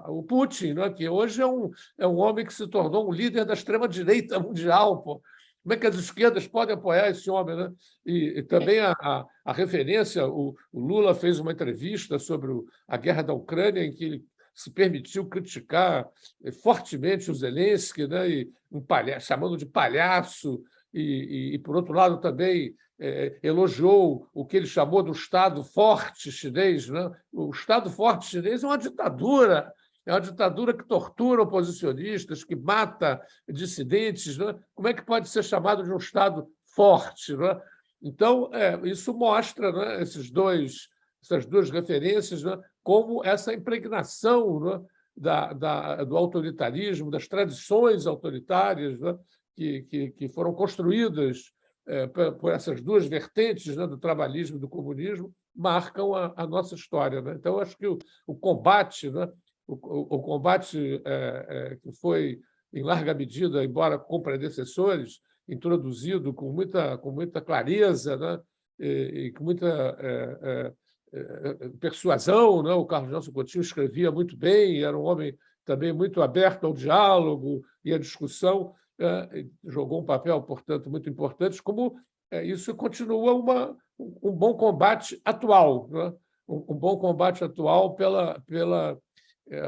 Speaker 3: o Putin, né, que hoje é um homem que se tornou um líder da extrema-direita mundial. Pô. Como é que as esquerdas podem apoiar esse homem? Né? E também a referência, o Lula fez uma entrevista sobre a guerra da Ucrânia, em que ele se permitiu criticar fortemente o Zelensky, né? E chamando de palhaço, e, por outro lado, também elogiou o que ele chamou do Estado forte chinês. Né? O Estado forte chinês é uma ditadura. É uma ditadura que tortura oposicionistas, que mata dissidentes. Né? Como é que pode ser chamado de um Estado forte? Né? Então, isso mostra, né, essas duas referências, né, como essa impregnação, né, do autoritarismo, das tradições autoritárias, né, que foram construídas por essas duas vertentes, né, do trabalhismo e do comunismo, marcam a nossa história. Né? Então, acho que o combate, né, o combate que foi, em larga medida, embora com predecessores, introduzido com muita clareza, né, e com muita persuasão. Né? O Carlos Nelson Coutinho escrevia muito bem, era um homem também muito aberto ao diálogo e à discussão, jogou um papel, portanto, muito importante, como isso continua um bom combate atual, né? Um bom combate atual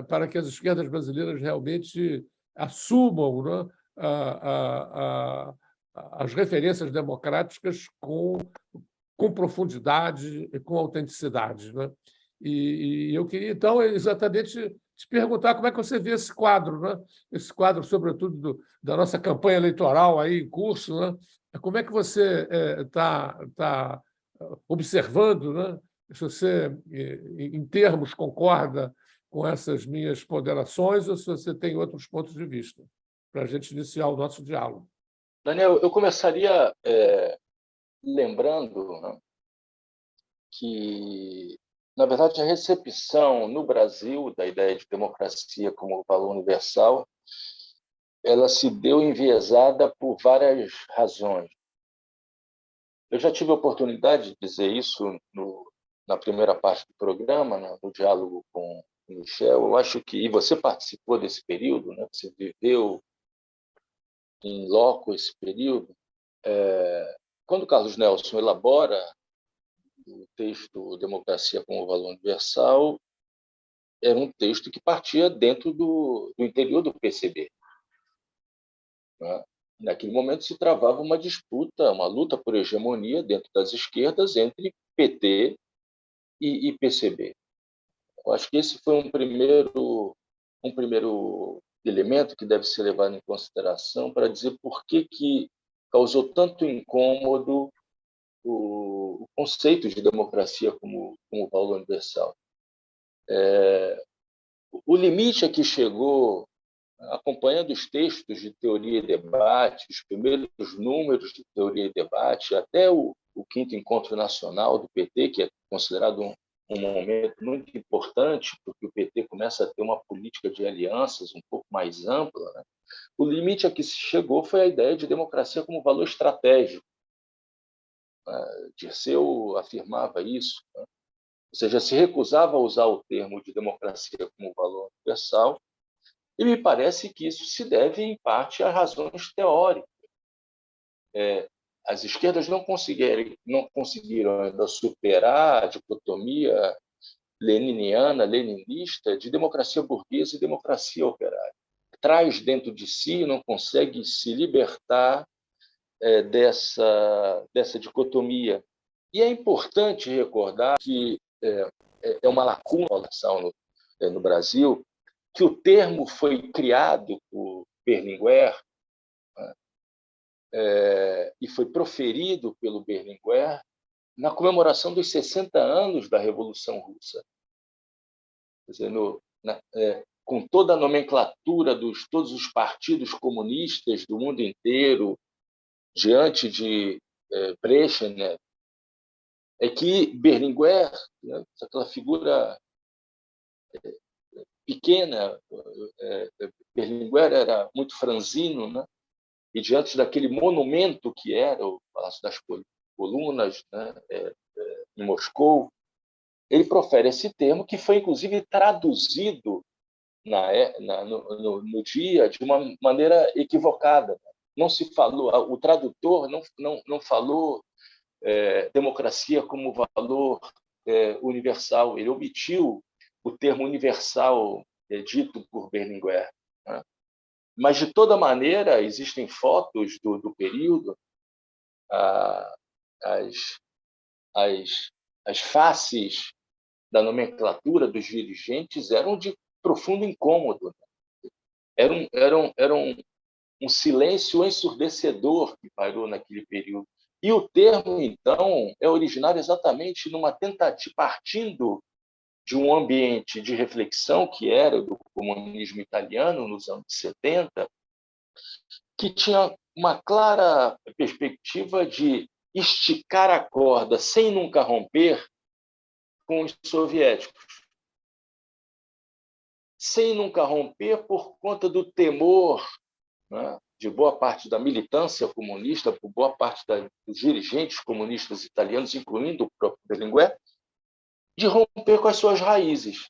Speaker 3: para que as esquerdas brasileiras realmente assumam, né, as referências democráticas com profundidade e com autenticidade. Né? E eu queria, então, exatamente te perguntar como é que você vê esse quadro, né? Esse quadro, sobretudo, da nossa campanha eleitoral aí em curso. Né? Como é que você está observando, né? Se você, em termos, concorda com essas minhas ponderações ou se você tem outros pontos de vista, para a gente iniciar o nosso diálogo.
Speaker 1: Daniel, eu começaria lembrando, né, que, na verdade, a recepção no Brasil da ideia de democracia como valor universal, ela se deu enviesada por várias razões. Eu já tive a oportunidade de dizer isso na primeira parte do programa, né, no diálogo com o Michel. Eu acho que, e você participou desse período, né, você viveu em loco esse período. Quando Carlos Nelson elabora o texto Democracia como Valor Universal, era um texto que partia dentro do interior do PCB. Né? Naquele momento se travava uma disputa, uma luta por hegemonia dentro das esquerdas entre PT e PCB. Eu acho que esse foi um primeiro elemento que deve ser levado em consideração para dizer por que causou tanto incômodo o conceito de democracia como valor universal. O limite a que chegou, acompanhando os textos de teoria e debate, os primeiros números de teoria e debate, até o quinto encontro nacional do PT, que é considerado um momento muito importante, porque o PT começa a ter uma política de alianças um pouco mais ampla, né? O limite a que se chegou foi a ideia de democracia como valor estratégico. Dirceu afirmava isso, né? Ou seja, se recusava a usar o termo de democracia como valor universal, e me parece que isso se deve, em parte, a razões teóricas. As esquerdas não conseguiram ainda superar a dicotomia leniniana, leninista, de democracia burguesa e democracia operária. Traz dentro de si, não consegue se libertar dessa dicotomia. E é importante recordar que é uma lacuna no Brasil, que o termo foi criado por Berlinguer, né, e foi proferido pelo Berlinguer na comemoração dos 60 anos da Revolução Russa. Quer dizer, com toda a nomenclatura todos os partidos comunistas do mundo inteiro, diante de Brezhnev, é que Berlinguer, né, aquela figura pequena, Berlinguer era muito franzino, né? E diante daquele monumento que era o Palácio das Colunas, né, em Moscou, ele profere esse termo que foi, inclusive, traduzido no dia de uma maneira equivocada. Não se falou, o tradutor não falou democracia como valor universal, ele omitiu o termo universal dito por Berlinguer, né? Mas, de toda maneira, existem fotos do período, as faces da nomenclatura dos dirigentes eram de profundo incômodo. Era um silêncio ensurdecedor que pairou naquele período. E o termo, então, é originário exatamente numa tentativa, partindo de um ambiente de reflexão que era do comunismo italiano nos anos 70, que tinha uma clara perspectiva de esticar a corda sem nunca romper com os soviéticos. Sem nunca romper por conta do temor, né, de boa parte da militância comunista, por boa parte dos dirigentes comunistas italianos, incluindo o próprio Berlinguer, de romper com as suas raízes.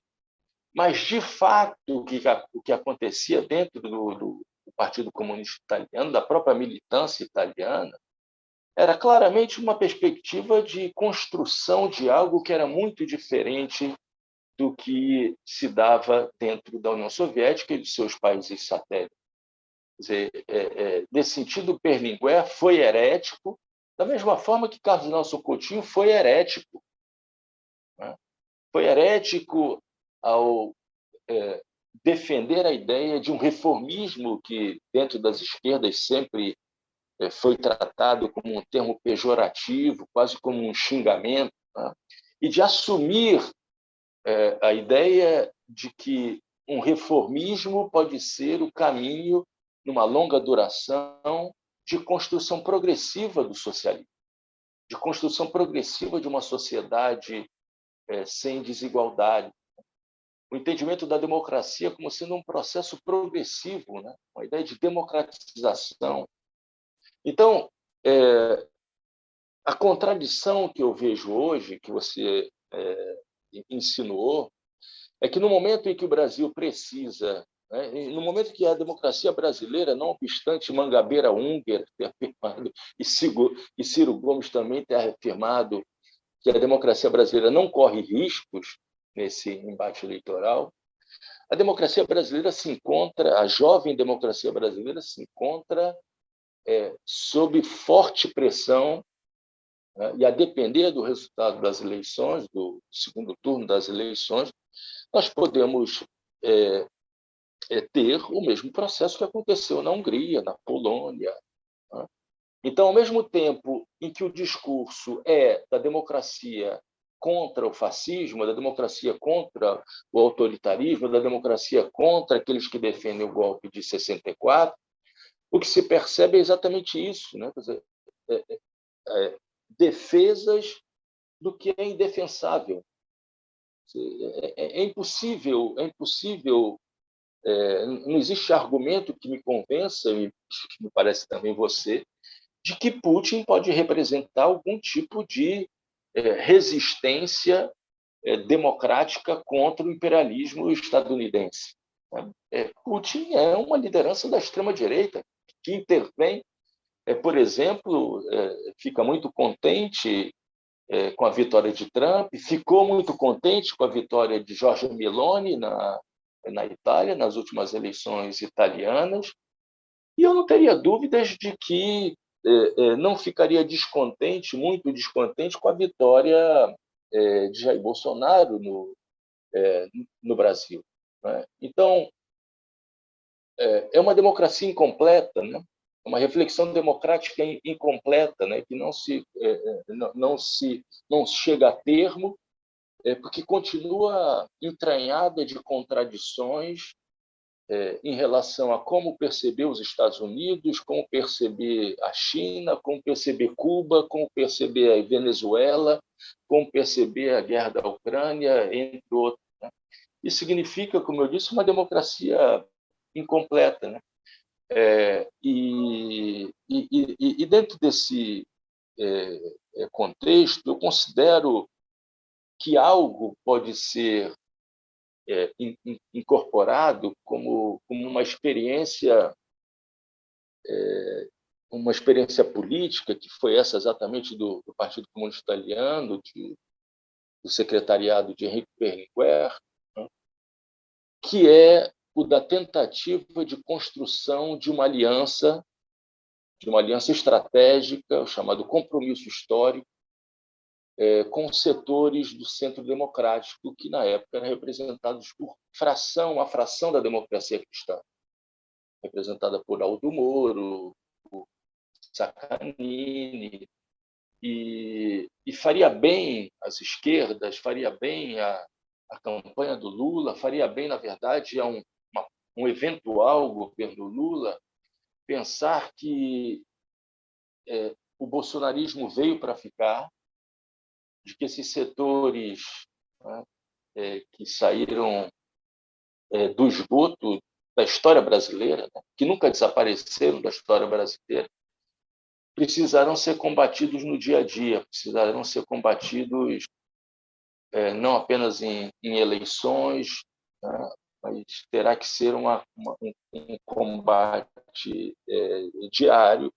Speaker 1: Mas, de fato, o que acontecia dentro do Partido Comunista Italiano, da própria militância italiana, era claramente uma perspectiva de construção de algo que era muito diferente do que se dava dentro da União Soviética e de seus países satélites. Quer dizer, nesse sentido, Berlinguer foi herético, da mesma forma que Carlos Nelson Coutinho foi herético. Né? Foi herético ao defender a ideia de um reformismo que, dentro das esquerdas, sempre foi tratado como um termo pejorativo, quase como um xingamento, né? E de assumir a ideia de que um reformismo pode ser o caminho, numa longa duração, de construção progressiva do socialismo, de construção progressiva de uma sociedade sem desigualdade. O entendimento da democracia como sendo um processo progressivo, né? Uma ideia de democratização. Então, a contradição que eu vejo hoje, que você insinuou, é que no momento em que o Brasil precisa né? E no momento que a democracia brasileira, não obstante Mangabeira Unger ter afirmado, e Ciro Gomes também ter afirmado que a democracia brasileira não corre riscos nesse embate eleitoral, a democracia brasileira se encontra, a jovem democracia brasileira se encontra sob forte pressão, né? E a depender do resultado das eleições, do segundo turno das eleições, nós podemos ter o mesmo processo que aconteceu na Hungria, na Polônia, né? Então, ao mesmo tempo em que o discurso é da democracia contra o fascismo, da democracia contra o autoritarismo, da democracia contra aqueles que defendem o golpe de 64, o que se percebe é exatamente isso, né? Quer dizer, defesas do que é indefensável. É impossível, não existe argumento que me convença, e que me parece também você, de que Putin pode representar algum tipo de resistência democrática contra o imperialismo estadunidense. Putin é uma liderança da extrema-direita que intervém, por exemplo, fica muito contente com a vitória de Trump, ficou muito contente com a vitória de Giorgia Meloni na Itália, nas últimas eleições italianas, e eu não teria dúvidas de que não ficaria descontente, muito descontente, com a vitória de Jair Bolsonaro no Brasil, né? Então, é uma democracia incompleta, né? Uma reflexão democrática incompleta, né? Que não chega a termo, porque continua entranhada de contradições em relação a como perceber os Estados Unidos, como perceber a China, como perceber Cuba, como perceber a Venezuela, como perceber a guerra da Ucrânia, entre outros, né? Isso significa, como eu disse, uma democracia incompleta, né? E dentro desse contexto, eu considero que algo pode ser incorporado como uma experiência política, que foi essa exatamente do Partido Comunista Italiano, do secretariado de Henrique Berlinguer, né? Que é o da tentativa de construção de uma aliança estratégica, o chamado compromisso histórico, com setores do centro democrático, que na época eram representados por a fração da democracia cristã, representada por Aldo Moro, por Saccanini, e faria bem às esquerdas, faria bem a campanha do Lula, faria bem, na verdade, a um eventual governo Lula, pensar que o bolsonarismo veio para ficar, de que esses setores, né, que saíram do esgoto da história brasileira, né, que nunca desapareceram da história brasileira, precisarão ser combatidos no dia a dia, precisarão ser combatidos não apenas em eleições, né, mas terá que ser um combate diário,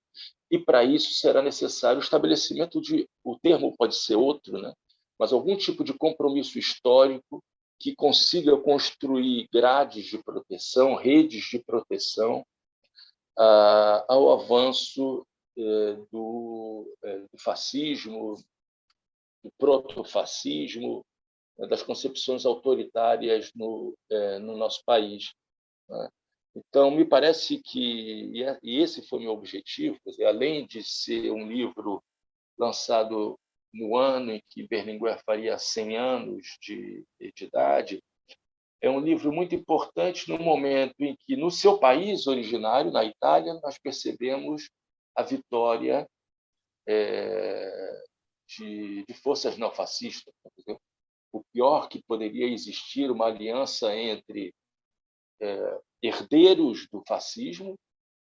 Speaker 1: e para isso será necessário o estabelecimento o termo pode ser outro, né, mas algum tipo de compromisso histórico que consiga construir grades de proteção, redes de proteção ao avanço do fascismo, do protofascismo, das concepções autoritárias no nosso país, né? Então, me parece que, e esse foi meu objetivo, quer dizer, além de ser um livro lançado no ano em que Berlinguer faria 100 anos de idade, é um livro muito importante no momento em que, no seu país originário, na Itália, nós percebemos a vitória de forças neofascistas. O pior que poderia existir uma aliança entre herdeiros do fascismo,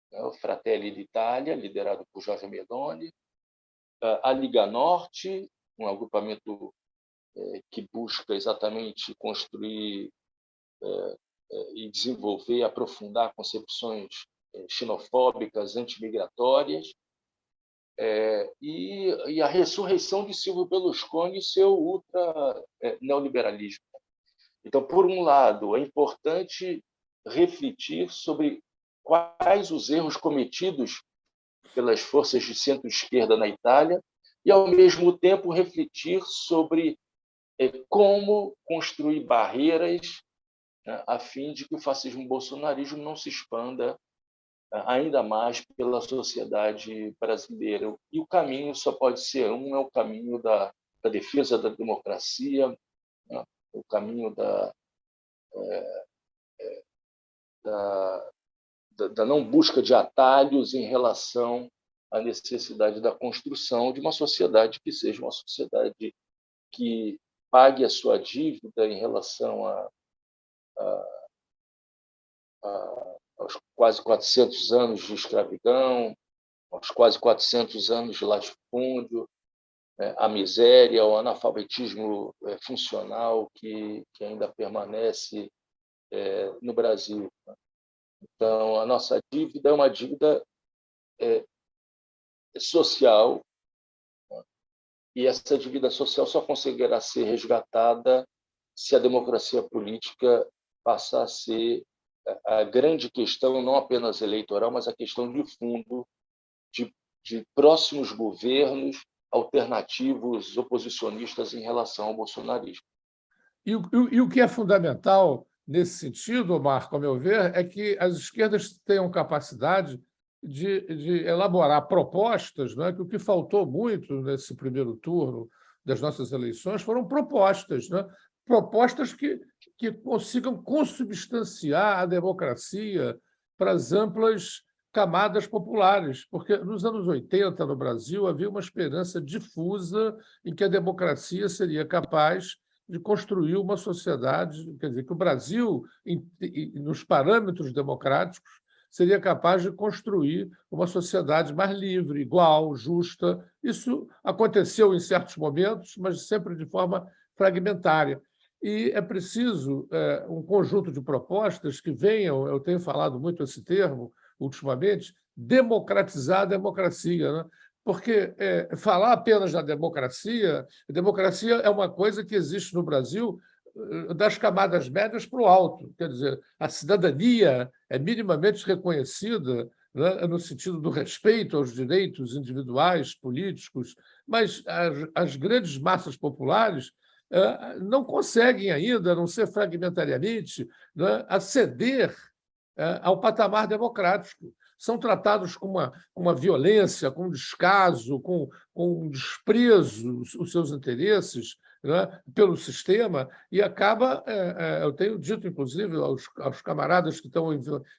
Speaker 1: né, o Fratelli d'Italia, liderado por Giorgia Meloni, a Liga Norte, um agrupamento que busca exatamente construir e desenvolver e aprofundar concepções xenofóbicas, antimigratórias, e a ressurreição de Silvio Berlusconi e seu ultra-neoliberalismo. Então, por um lado, é importante refletir sobre quais os erros cometidos pelas forças de centro-esquerda na Itália e, ao mesmo tempo, refletir sobre como construir barreiras, né, a fim de que o fascismo bolsonarismo não se expanda ainda mais pela sociedade brasileira. E o caminho só pode ser é o caminho da defesa da democracia, né, o caminho da não busca de atalhos em relação à necessidade da construção de uma sociedade que seja uma sociedade que pague a sua dívida em relação aos quase 400 anos de escravidão, aos quase 400 anos de latifúndio, a miséria, o analfabetismo funcional que ainda permanece no Brasil. Então, a nossa dívida é uma dívida social, e essa dívida social só conseguirá ser resgatada se a democracia política passar a ser a grande questão, não apenas eleitoral, mas a questão de fundo de próximos governos alternativos, oposicionistas em relação ao bolsonarismo.
Speaker 3: E o que é fundamental nesse sentido, Marco, ao meu ver, é que as esquerdas tenham capacidade de elaborar propostas, né? Que o que faltou muito nesse primeiro turno das nossas eleições foram propostas, né? Propostas que consigam consubstanciar a democracia para as amplas camadas populares, porque nos anos 80, no Brasil, havia uma esperança difusa em que a democracia seria capaz de construir uma sociedade, quer dizer, que o Brasil, nos parâmetros democráticos, seria capaz de construir uma sociedade mais livre, igual, justa. Isso aconteceu em certos momentos, mas sempre de forma fragmentária. E é preciso um conjunto de propostas que venham, eu tenho falado muito esse termo ultimamente, democratizar a democracia, né? Porque falar apenas da democracia é uma coisa que existe no Brasil das camadas médias para o alto. Quer dizer, a cidadania é minimamente reconhecida, né, no sentido do respeito aos direitos individuais, políticos, mas as grandes massas populares não conseguem ainda, a não ser fragmentariamente, né, aceder ao patamar democrático. São tratados com uma violência, com um descaso, com um desprezo os seus interesses, né, pelo sistema, e acaba, eu tenho dito, inclusive, aos camaradas que estão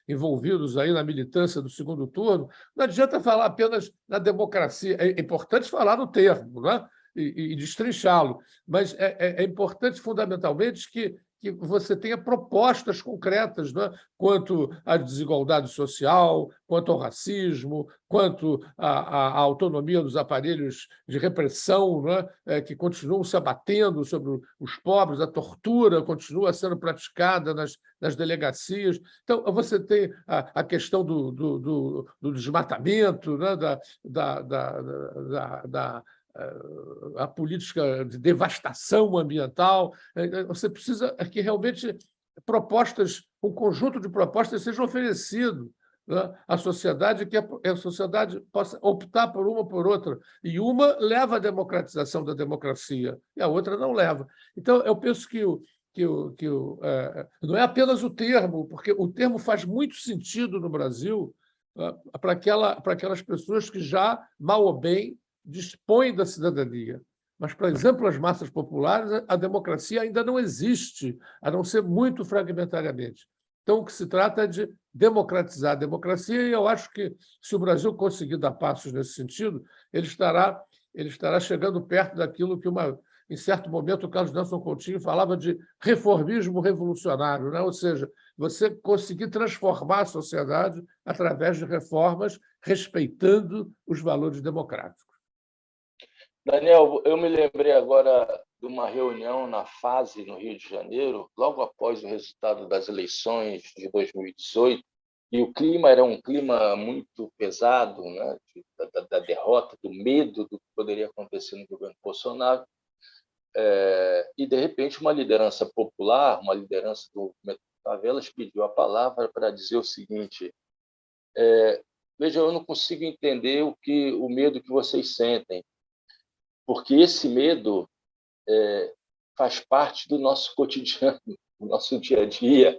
Speaker 3: envolvidos aí na militância do segundo turno, não adianta falar apenas na democracia, é importante falar no termo, né, e destrinchá-lo, mas é importante, fundamentalmente, que você tenha propostas concretas, né, quanto à desigualdade social, quanto ao racismo, quanto à autonomia dos aparelhos de repressão, né, que continuam se abatendo sobre os pobres, a tortura continua sendo praticada nas delegacias. Então, você tem a questão do desmatamento, né, a política de devastação ambiental. Você precisa que realmente um conjunto de propostas seja oferecido, né, à sociedade, que a sociedade possa optar por uma ou por outra. E uma leva à democratização da democracia, e a outra não leva. Então, eu penso que não é apenas o termo, porque o termo faz muito sentido no Brasil para aquelas pessoas que já, mal ou bem, dispõe da cidadania. Mas, para exemplo, as massas populares, a democracia ainda não existe, a não ser muito fragmentariamente. Então, o que se trata é de democratizar a democracia, e eu acho que, se o Brasil conseguir dar passos nesse sentido, ele estará chegando perto daquilo que, em certo momento, o Carlos Nelson Coutinho falava de reformismo revolucionário, né? Ou seja, você conseguir transformar a sociedade através de reformas, respeitando os valores democráticos.
Speaker 1: Daniel, eu me lembrei agora de uma reunião na FASE, no Rio de Janeiro, logo após o resultado das eleições de 2018, e o clima era um clima muito pesado, né, da derrota, do medo do que poderia acontecer no governo Bolsonaro, e, de repente, uma liderança popular, uma liderança do movimento Favelas, pediu a palavra para dizer o seguinte: veja, eu não consigo entender o medo que vocês sentem, porque esse medo faz parte do nosso cotidiano, do nosso dia a dia.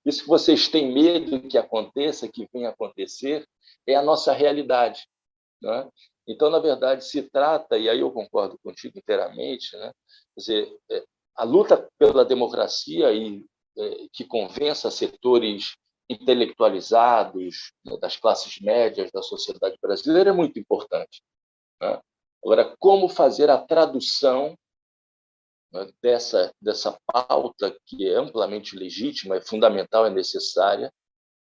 Speaker 1: Isso que vocês têm medo que aconteça, que venha acontecer, é a nossa realidade, né? Então, na verdade, se trata, e aí eu concordo contigo inteiramente, né? Quer dizer, a luta pela democracia e que convença setores intelectualizados, né, das classes médias da sociedade brasileira é muito importante, né? Agora, como fazer a tradução, né, dessa pauta que é amplamente legítima, é fundamental, é necessária,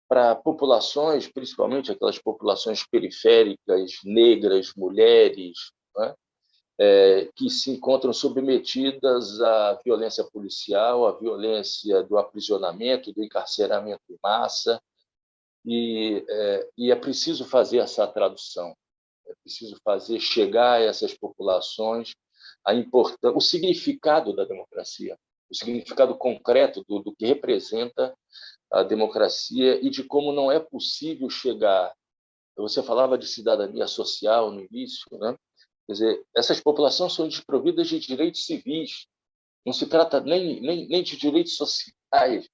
Speaker 1: para populações, principalmente aquelas populações periféricas, negras, mulheres, né, que se encontram submetidas à violência policial, à violência do aprisionamento, do encarceramento em massa, e é preciso fazer essa tradução, é preciso fazer chegar a essas populações o significado da democracia, o significado concreto do que representa a democracia e de como não é possível chegar. Você falava de cidadania social no início, né? Quer dizer, essas populações são desprovidas de direitos civis. Não se trata nem de direitos sociais.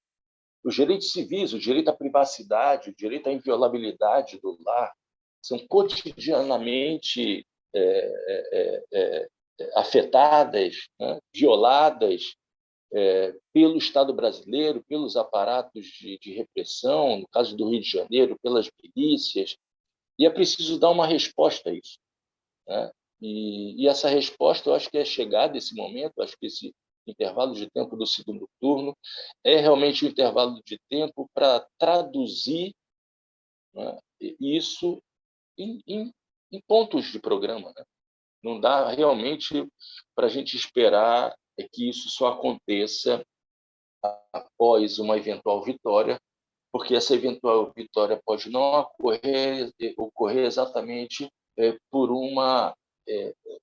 Speaker 1: Os direitos civis, o direito à privacidade, o direito à inviolabilidade do lar, são cotidianamente afetadas, né, violadas pelo Estado brasileiro, pelos aparatos de repressão, no caso do Rio de Janeiro, pelas milícias, e é preciso dar uma resposta a isso, né? E essa resposta, eu acho que é chegada esse momento, acho que esse intervalo de tempo do segundo turno é realmente um intervalo de tempo para traduzir, né, isso em pontos de programa, né? Não dá realmente para a gente esperar que isso só aconteça após uma eventual vitória, porque essa eventual vitória pode não ocorrer exatamente por uma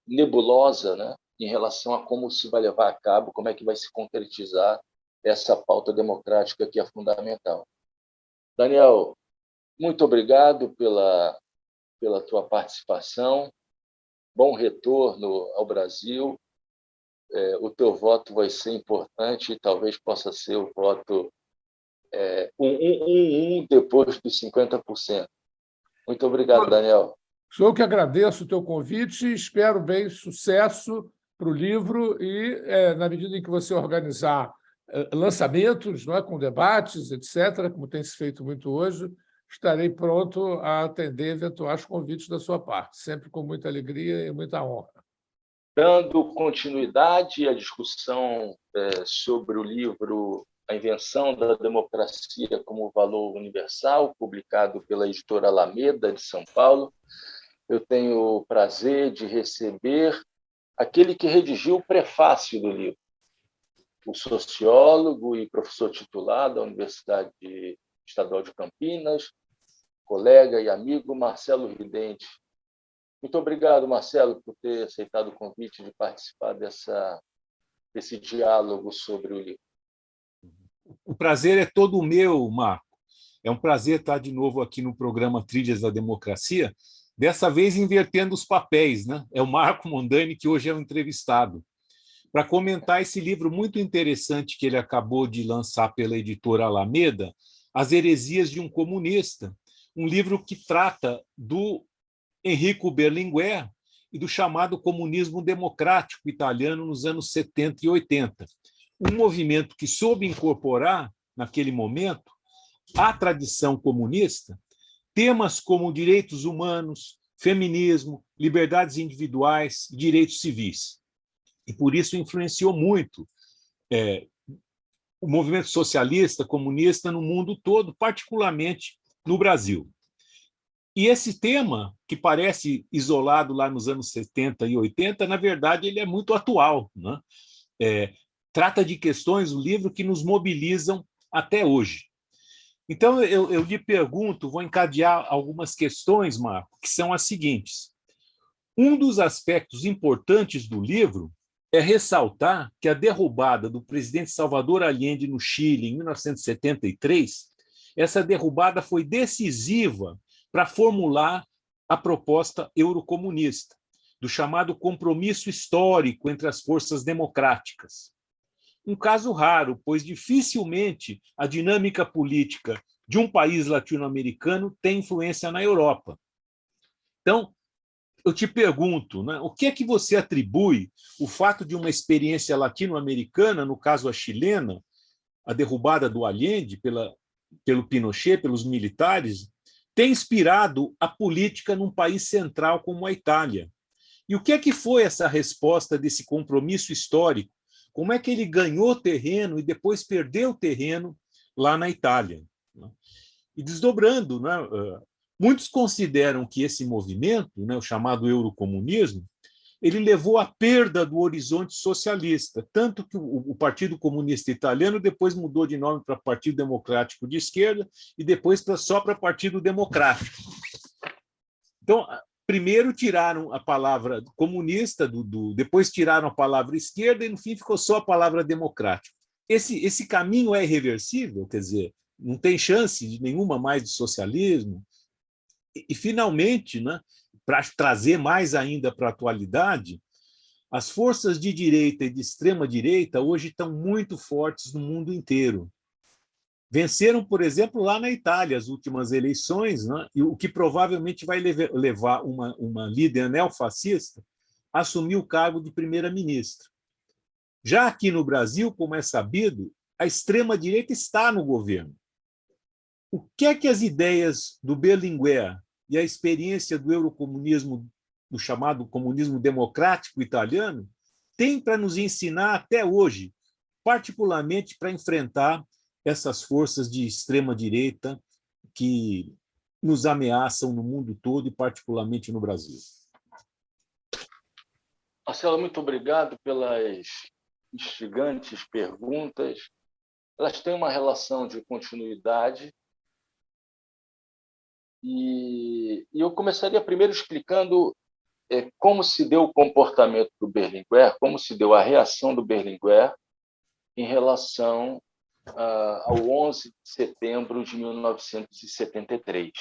Speaker 1: nebulosa, né, em relação a como se vai levar a cabo, como é que vai se concretizar essa pauta democrática que é fundamental. Daniel, muito obrigado pela tua participação, bom retorno ao Brasil. O teu voto vai ser importante e talvez possa ser o voto depois dos 50%. Muito obrigado, Daniel.
Speaker 3: Sou eu que agradeço o teu convite e espero bem sucesso para o livro e, na medida em que você organizar lançamentos, não é, com debates, etc., como tem se feito muito hoje, estarei pronto a atender eventuais convites da sua parte, sempre com muita alegria e muita honra.
Speaker 1: Dando continuidade à discussão sobre o livro A Invenção da Democracia como Valor Universal, publicado pela editora Alameda, de São Paulo, eu tenho o prazer de receber aquele que redigiu o prefácio do livro, o sociólogo e professor titular da Universidade Estadual de Campinas, colega e amigo Marcelo Ridente. Muito obrigado, Marcelo, por ter aceitado o convite de participar desse diálogo sobre o livro.
Speaker 4: O prazer é todo meu, Marco. É um prazer estar de novo aqui no programa Trilhas da Democracia, dessa vez invertendo os papéis, né? É o Marco Mondani, que hoje é o entrevistado, para comentar esse livro muito interessante que ele acabou de lançar pela editora Alameda, As Heresias de um Comunista, um livro que trata do Enrico Berlinguer e do chamado comunismo democrático italiano nos anos 70 e 80. Um movimento que soube incorporar, naquele momento, à tradição comunista, temas como direitos humanos, feminismo, liberdades individuais, direitos civis. E por isso influenciou muito o movimento socialista, comunista no mundo todo, particularmente no Brasil. E esse tema, que parece isolado lá nos anos 70 e 80, na verdade, ele é muito atual, né? Trata de questões, o livro, que nos mobilizam até hoje. Então, eu lhe pergunto, vou encadear algumas questões, Marco, que são as seguintes. Um dos aspectos importantes do livro é ressaltar que a derrubada do presidente Salvador Allende no Chile em 1973, essa derrubada foi decisiva para formular a proposta eurocomunista, do chamado compromisso histórico entre as forças democráticas. Um caso raro, pois dificilmente a dinâmica política de um país latino-americano tem influência na Europa. Então, eu te pergunto, né, o que é que você atribui o fato de uma experiência latino-americana, no caso a chilena, a derrubada do Allende pelo Pinochet, pelos militares, ter inspirado a política num país central como a Itália? E o que é que foi essa resposta desse compromisso histórico? Como é que ele ganhou terreno e depois perdeu terreno lá na Itália? E desdobrando, né, muitos consideram que esse movimento, né, o chamado eurocomunismo, ele levou à perda do horizonte socialista, tanto que o Partido Comunista Italiano depois mudou de nome para Partido Democrático de Esquerda e depois só para Partido Democrático. Então, primeiro tiraram a palavra comunista, depois tiraram a palavra esquerda e, no fim, ficou só a palavra democrático. Esse caminho é irreversível, quer dizer, não tem chance de nenhuma mais de socialismo. E finalmente, né, para trazer mais ainda para a atualidade, as forças de direita e de extrema-direita hoje estão muito fortes no mundo inteiro. Venceram, por exemplo, lá na Itália as últimas eleições, né, e o que provavelmente vai levar uma líder neofascista a assumir o cargo de primeira-ministra. Já aqui no Brasil, como é sabido, a extrema-direita está no governo. O que é que as ideias do Berlinguer e a experiência do eurocomunismo, do chamado comunismo democrático italiano, têm para nos ensinar até hoje, particularmente para enfrentar essas forças de extrema-direita que nos ameaçam no mundo todo e particularmente no Brasil?
Speaker 1: Marcelo, muito obrigado pelas instigantes perguntas. Elas têm uma relação de continuidade. E eu começaria primeiro explicando como se deu o comportamento do Berlinguer, como se deu a reação do Berlinguer em relação ao 11 de setembro de 1973.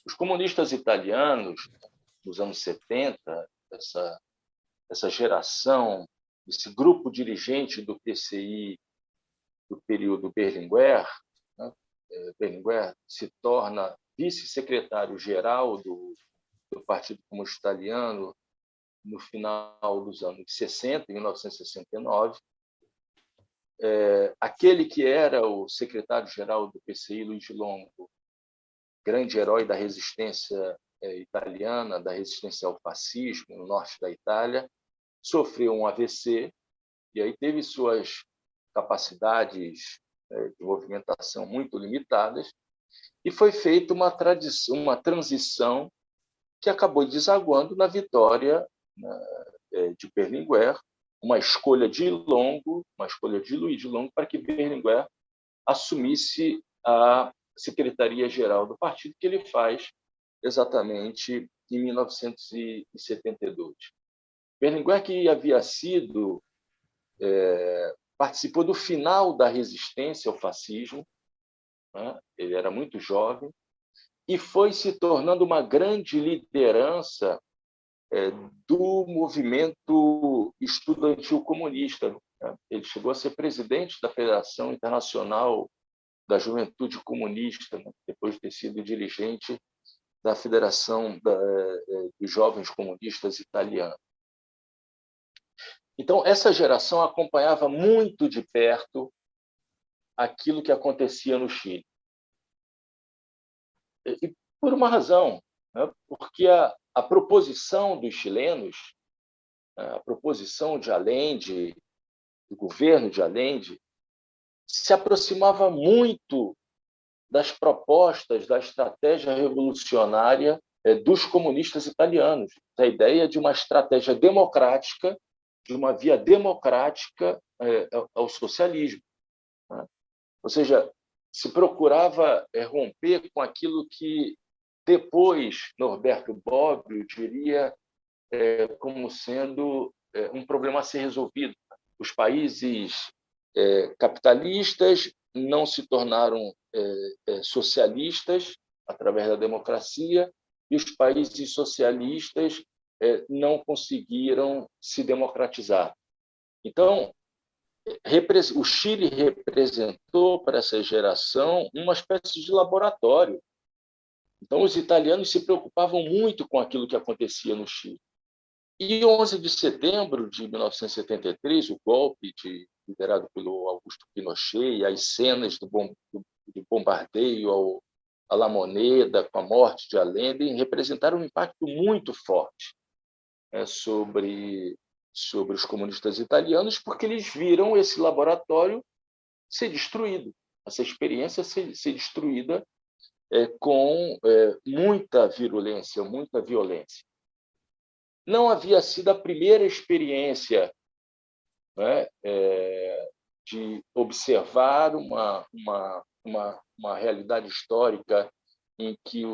Speaker 1: Os comunistas italianos, nos anos 70, essa geração, esse grupo dirigente do PCI do período Berlinguer, né? Berlinguer se torna vice-secretário-geral do Partido Comunista Italiano no final dos anos 60, em 1969. Aquele que era o secretário-geral do PCI, Luigi Longo, grande herói da resistência italiana, da resistência ao fascismo no norte da Itália, sofreu um AVC e aí teve suas capacidades de movimentação muito limitadas e foi feita uma transição que acabou desaguando na vitória de Berlinguer, uma escolha de Longo, uma escolha de Luigi Longo para que Berlinguer assumisse a secretaria-geral do partido, que ele faz exatamente em 1972. Berlinguer, que havia sido participou do final da resistência ao fascismo, né? Ele era muito jovem e foi se tornando uma grande liderança do movimento estudantil comunista. Né? Ele chegou a ser presidente da Federação Internacional da Juventude Comunista, né? Depois de ter sido dirigente da Federação dos Jovens Comunistas Italianos. Então, essa geração acompanhava muito de perto aquilo que acontecia no Chile. E por uma razão, né? Porque a proposição dos chilenos, a proposição de Allende, do governo de Allende, se aproximava muito das propostas da estratégia revolucionária dos comunistas italianos, a ideia de uma estratégia democrática, de uma via democrática ao socialismo, né? Ou seja, se procurava romper com aquilo que depois Norberto Bobbio diria como sendo um problema a ser resolvido. Os países capitalistas não se tornaram socialistas através da democracia e os países socialistas não conseguiram se democratizar. Então, o Chile representou para essa geração uma espécie de laboratório. Então, os italianos se preocupavam muito com aquilo que acontecia no Chile. E 11 de setembro de 1973, o golpe liderado pelo Augusto Pinochet e as cenas do bombardeio à La Moneda, com a morte de Allende, representaram um impacto muito forte sobre os comunistas italianos, porque eles viram esse laboratório ser destruído, essa experiência ser destruída com muita virulência, muita violência. Não havia sido a primeira experiência, né, de observar uma realidade histórica em que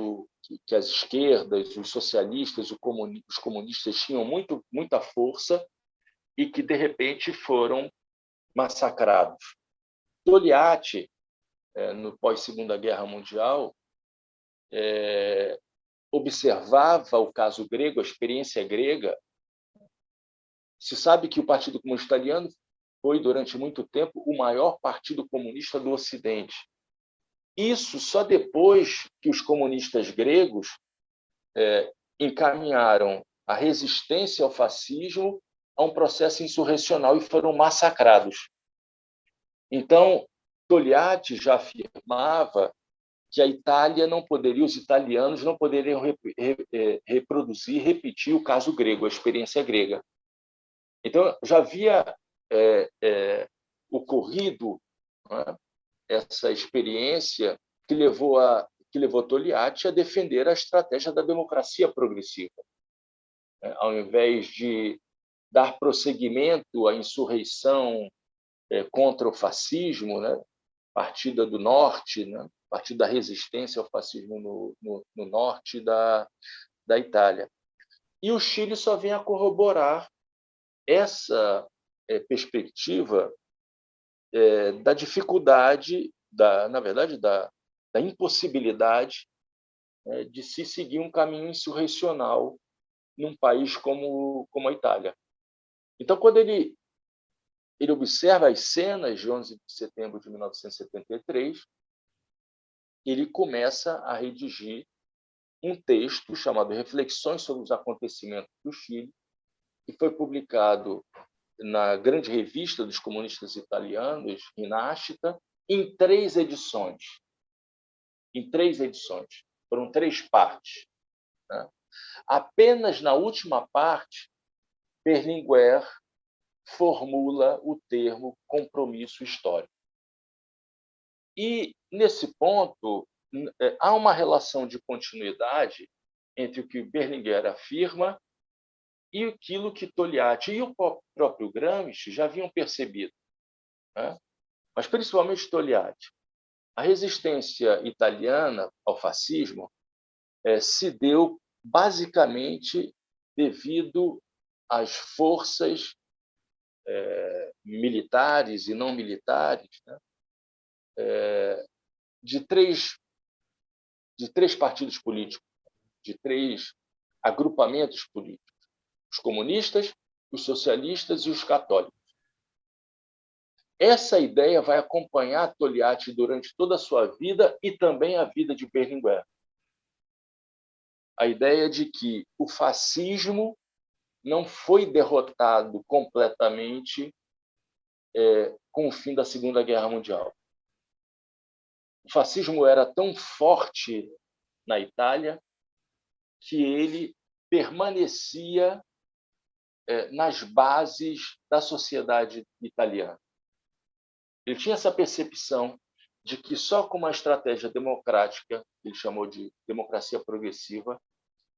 Speaker 1: as esquerdas, os socialistas, os comunistas tinham muita força e que, de repente, foram massacrados. Togliatti, no pós-Segunda Guerra Mundial, observava o caso grego, a experiência grega. Se sabe que o Partido Comunista Italiano foi, durante muito tempo, o maior partido comunista do Ocidente. Isso só depois que os comunistas gregos encaminharam a resistência ao fascismo a um processo insurrecional e foram massacrados. Então, Togliatti já afirmava que a Itália não poderia, os italianos não poderiam repetir o caso grego, a experiência grega. Então, já havia ocorrido, né, essa experiência que levou Togliatti a defender a estratégia da democracia progressiva. Ao invés de dar prosseguimento à insurreição contra o fascismo, né, partida do norte, né, partido da resistência ao fascismo no norte da Itália. E o Chile só vem a corroborar essa perspectiva da dificuldade, na verdade, da impossibilidade de se seguir um caminho insurrecional num país como a Itália. Então, quando ele observa as cenas de 11 de setembro de 1973, ele começa a redigir um texto chamado Reflexões sobre os Acontecimentos do Chile, que foi publicado na grande revista dos comunistas italianos, Rinascita, em 3 edições. Em 3 edições. Foram 3 partes, né? Apenas na última parte, Berlinguer formula o termo compromisso histórico. E, nesse ponto, há uma relação de continuidade entre o que Berlinguer afirma e aquilo que Togliatti e o próprio Gramsci já haviam percebido, né? Mas, principalmente, Togliatti. A resistência italiana ao fascismo se deu, basicamente, devido às forças militares e não militares, né, de três partidos políticos, de 3 agrupamentos políticos: os comunistas, os socialistas e os católicos. Essa ideia vai acompanhar Togliatti durante toda a sua vida e também a vida de Berlinguer. A ideia de que o fascismo não foi derrotado completamente com o fim da Segunda Guerra Mundial. O fascismo era tão forte na Itália que ele permanecia nas bases da sociedade italiana. Ele tinha essa percepção de que só com uma estratégia democrática, que ele chamou de democracia progressiva,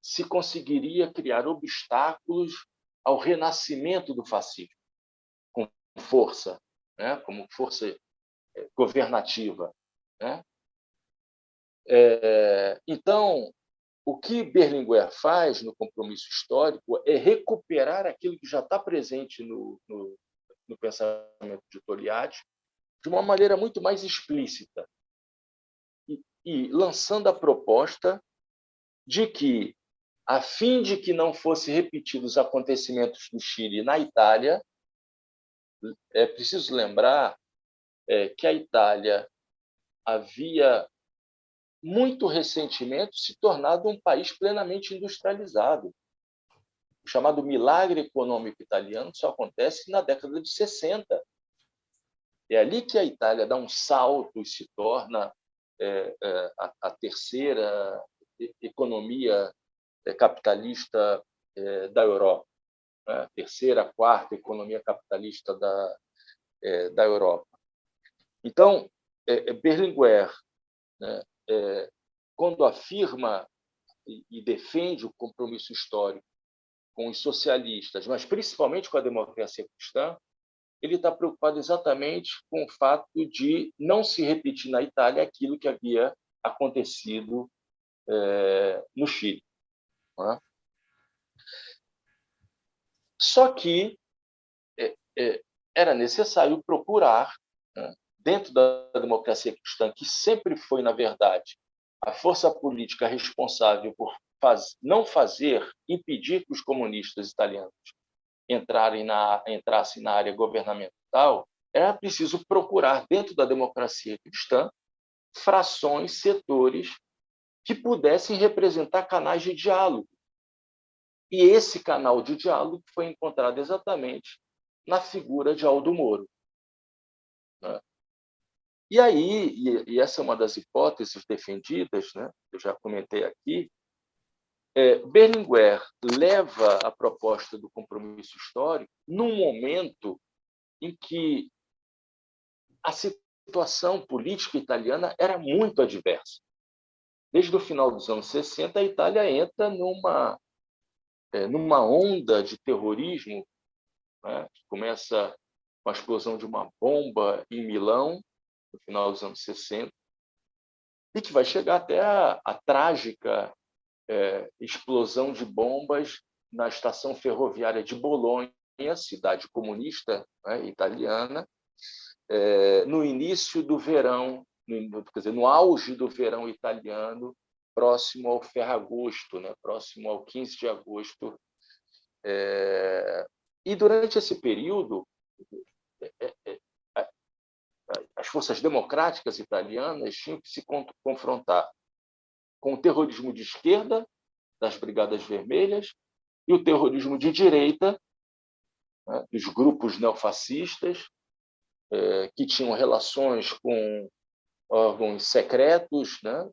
Speaker 1: se conseguiria criar obstáculos ao renascimento do fascismo com força, né? Como força governativa, né? Então, o que Berlinguer faz no Compromisso Histórico é recuperar aquilo que já está presente no pensamento de Togliatti de uma maneira muito mais explícita e lançando a proposta de que, a fim de que não fossem repetidos os acontecimentos do Chile na Itália, é preciso lembrar que a Itália havia muito recentemente se tornado um país plenamente industrializado. O chamado milagre econômico italiano só acontece na década de 60. É ali que a Itália dá um salto e se torna a terceira economia capitalista da Europa, né? A terceira, a quarta economia capitalista da Europa. Então, Berlinguer, né, quando afirma e defende o compromisso histórico com os socialistas, mas principalmente com a democracia cristã, ele está preocupado exatamente com o fato de não se repetir na Itália aquilo que havia acontecido no Chile. Não é? Só que era necessário procurar, né, dentro da democracia cristã, que sempre foi, na verdade, a força política responsável por não impedir que os comunistas italianos entrassem na área governamental, era preciso procurar, dentro da democracia cristã, frações, setores que pudessem representar canais de diálogo. E esse canal de diálogo foi encontrado exatamente na figura de Aldo Moro. Né? E aí, e essa é uma das hipóteses defendidas, né, eu já comentei aqui, Berlinguer leva a proposta do compromisso histórico num momento em que a situação política italiana era muito adversa. Desde o final dos anos 60, a Itália entra numa onda de terrorismo, né, que começa com a explosão de uma bomba em Milão, no final dos anos 60, e que vai chegar até a trágica explosão de bombas na estação ferroviária de Bolonha, cidade comunista, né, italiana, no início do verão, quer dizer, no auge do verão italiano, próximo ao Ferragosto, né, próximo ao 15 de agosto. E durante esse período, as forças democráticas italianas tinham que se confrontar com o terrorismo de esquerda, das Brigadas Vermelhas, e o terrorismo de direita, né, dos grupos neofascistas, que tinham relações com órgãos secretos, né,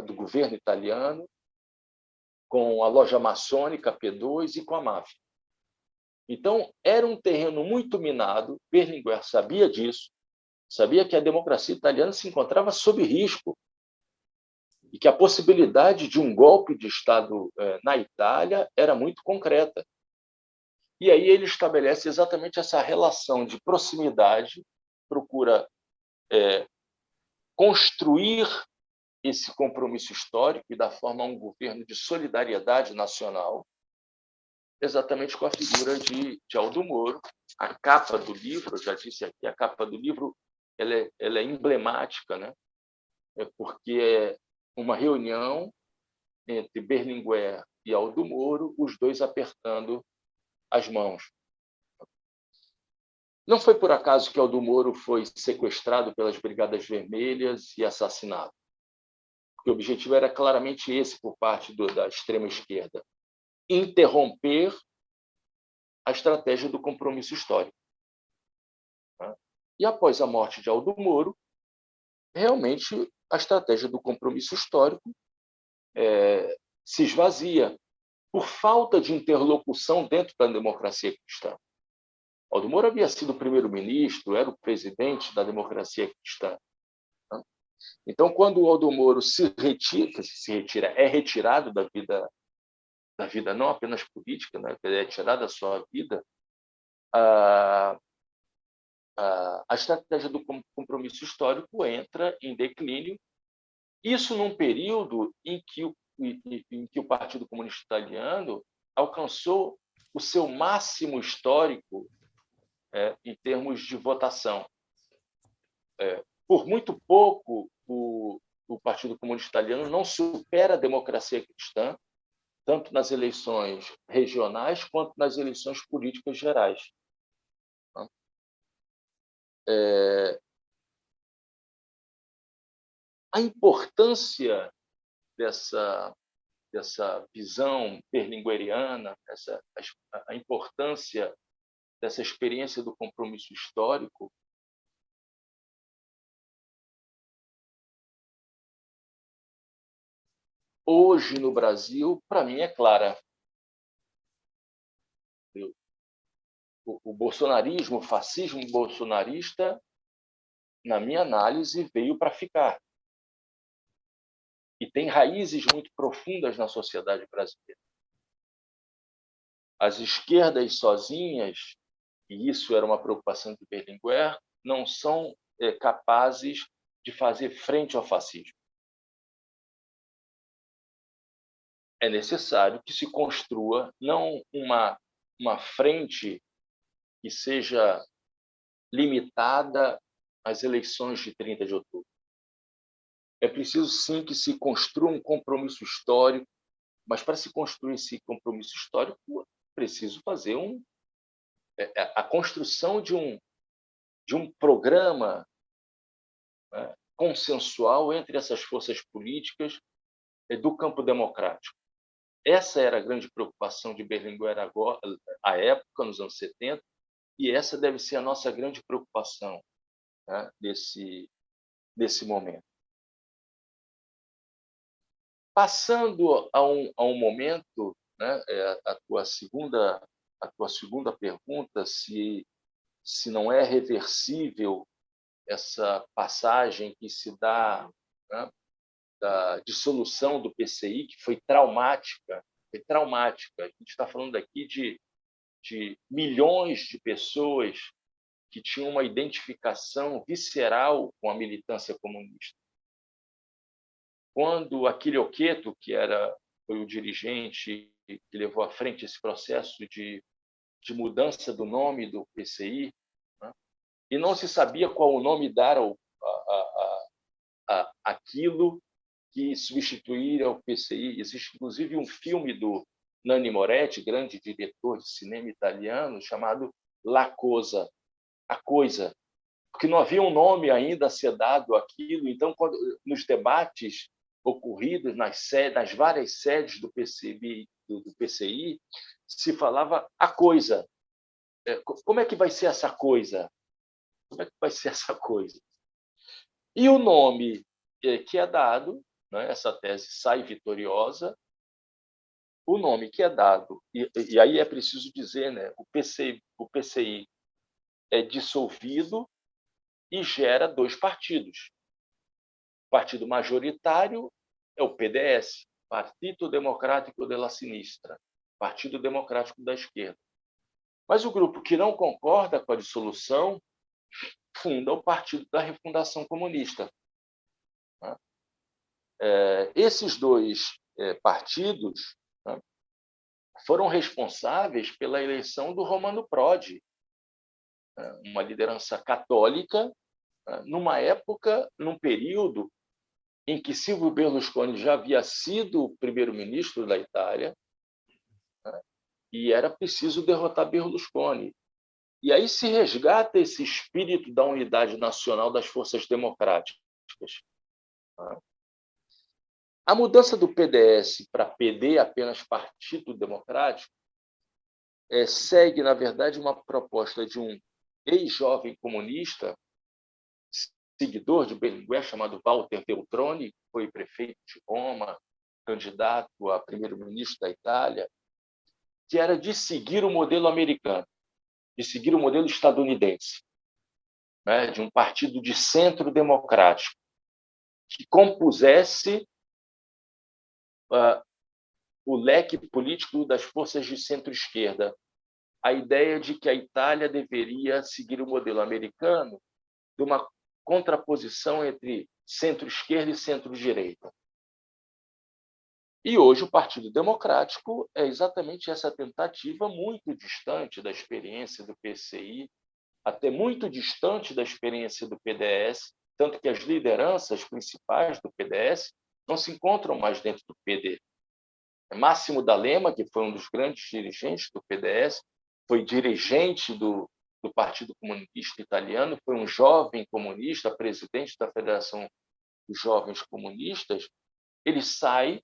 Speaker 1: do governo italiano, com a loja maçônica P2 e com a máfia. Então, era um terreno muito minado, Berlinguer sabia disso, sabia que a democracia italiana se encontrava sob risco e que a possibilidade de um golpe de Estado na Itália era muito concreta. E aí ele estabelece exatamente essa relação de proximidade, procura construir esse compromisso histórico e dar forma a um governo de solidariedade nacional, exatamente com a figura de Aldo Moro. A capa do livro, eu já disse aqui, a capa do livro ela é emblemática, né? Porque é uma reunião entre Berlinguer e Aldo Moro, os dois apertando as mãos. Não foi por acaso que Aldo Moro foi sequestrado pelas Brigadas Vermelhas e assassinado. Porque o objetivo era claramente esse por parte da extrema-esquerda: interromper a estratégia do compromisso histórico. E após a morte de Aldo Moro, realmente a estratégia do compromisso histórico se esvazia por falta de interlocução dentro da democracia cristã. Aldo Moro havia sido primeiro-ministro, era o presidente da democracia cristã. Então, quando o Aldo Moro é retirado da vida não apenas política, né? É retirado da sua vida, a estratégia do compromisso histórico entra em declínio. Isso num período em que o Partido Comunista Italiano alcançou o seu máximo histórico em termos de votação. Por muito pouco, o Partido Comunista Italiano não supera a democracia cristã, tanto nas eleições regionais quanto nas eleições políticas gerais. A importância dessa visão berlingueriana, a importância dessa experiência do compromisso histórico, hoje no Brasil, para mim, é clara. O bolsonarismo, o fascismo bolsonarista, na minha análise, veio para ficar. E tem raízes muito profundas na sociedade brasileira. As esquerdas sozinhas, e isso era uma preocupação de Berlinguer, não são capazes de fazer frente ao fascismo. É necessário que se construa não uma frente que seja limitada às eleições de 30 de outubro. É preciso, sim, que se construa um compromisso histórico, mas, para se construir esse compromisso histórico, é preciso fazer a construção de um programa, né, consensual entre essas forças políticas do campo democrático. Essa era a grande preocupação de Berlinguer à época, nos anos 70, e essa deve ser a nossa grande preocupação, né, desse momento. Passando a um momento, né, a tua segunda pergunta, se não é reversível essa passagem que se dá, né, da dissolução do PCI, que foi traumática. A gente está falando aqui de milhões de pessoas que tinham uma identificação visceral com a militância comunista. Quando Achille Oqueto, que foi o dirigente que levou à frente esse processo de mudança do nome do PCI, né, e não se sabia qual o nome dar àquilo que substituíra o PCI. Existe, inclusive, um filme do Nanni Moretti, grande diretor de cinema italiano, chamado La Cosa, a coisa, porque não havia um nome ainda a ser dado àquilo. Então, nos debates ocorridos nas várias sedes do PCI, se falava a coisa. Como é que vai ser essa coisa? Como é que vai ser essa coisa? E o nome que é dado, né, essa tese sai vitoriosa, o nome que é dado, e aí é preciso dizer, né, o PCI é dissolvido e gera dois partidos. O partido majoritário é o PDS, Partido Democrático della Sinistra, Partido Democrático da Esquerda. Mas o grupo que não concorda com a dissolução funda o Partido da Refundação Comunista. Esses dois partidos, né, foram responsáveis pela eleição do Romano Prodi, uma liderança católica, numa época, num período em que Silvio Berlusconi já havia sido primeiro-ministro da Itália, né, e era preciso derrotar Berlusconi. E aí se resgata esse espírito da unidade nacional das forças democráticas. A mudança do PDS para PD, apenas Partido Democrático, segue, na verdade, uma proposta de um ex-jovem comunista, seguidor de Berlinguer, chamado Walter Veltroni, que foi prefeito de Roma, candidato a primeiro-ministro da Itália, que era de seguir o modelo americano, de seguir o modelo estadunidense, né, de um partido de centro democrático. que compusesse o leque político das forças de centro-esquerda. A ideia de que a Itália deveria seguir o modelo americano de uma contraposição entre centro-esquerda e centro-direita. E hoje o Partido Democrático é exatamente essa tentativa, muito distante da experiência do PCI, até muito distante da experiência do PDS, tanto que as lideranças principais do PDS não se encontram mais dentro do PD. Máximo D'Alema, que foi um dos grandes dirigentes do PDS, foi dirigente do Partido Comunista Italiano, foi um jovem comunista, presidente da Federação dos Jovens Comunistas. Ele sai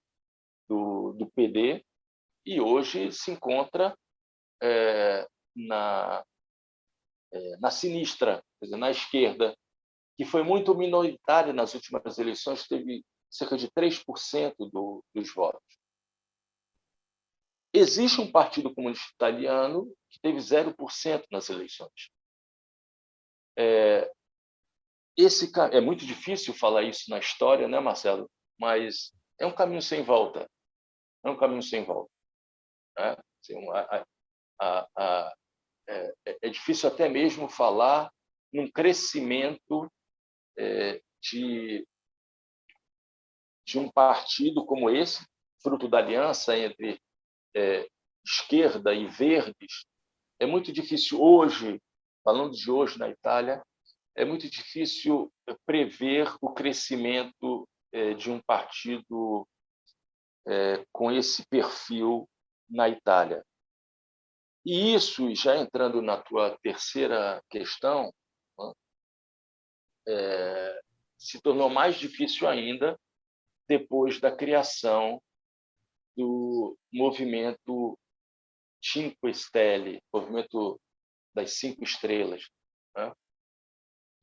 Speaker 1: do PD e hoje se encontra na sinistra, quer dizer, na esquerda, que foi muito minoritária nas últimas eleições, teve cerca de 3% dos votos. Existe um Partido Comunista Italiano que teve 0% nas eleições. É muito difícil falar isso na história, né, Marcelo? Mas é um caminho sem volta. É um caminho sem volta. Né? É difícil até mesmo falar num crescimento de um partido como esse, fruto da aliança entre esquerda e verdes. É muito difícil hoje, falando de hoje na Itália, é muito difícil prever o crescimento de um partido com esse perfil na Itália. E isso, já entrando na tua terceira questão, se tornou mais difícil ainda depois da criação do movimento Cinque Stelle, movimento das 5 estrelas, né?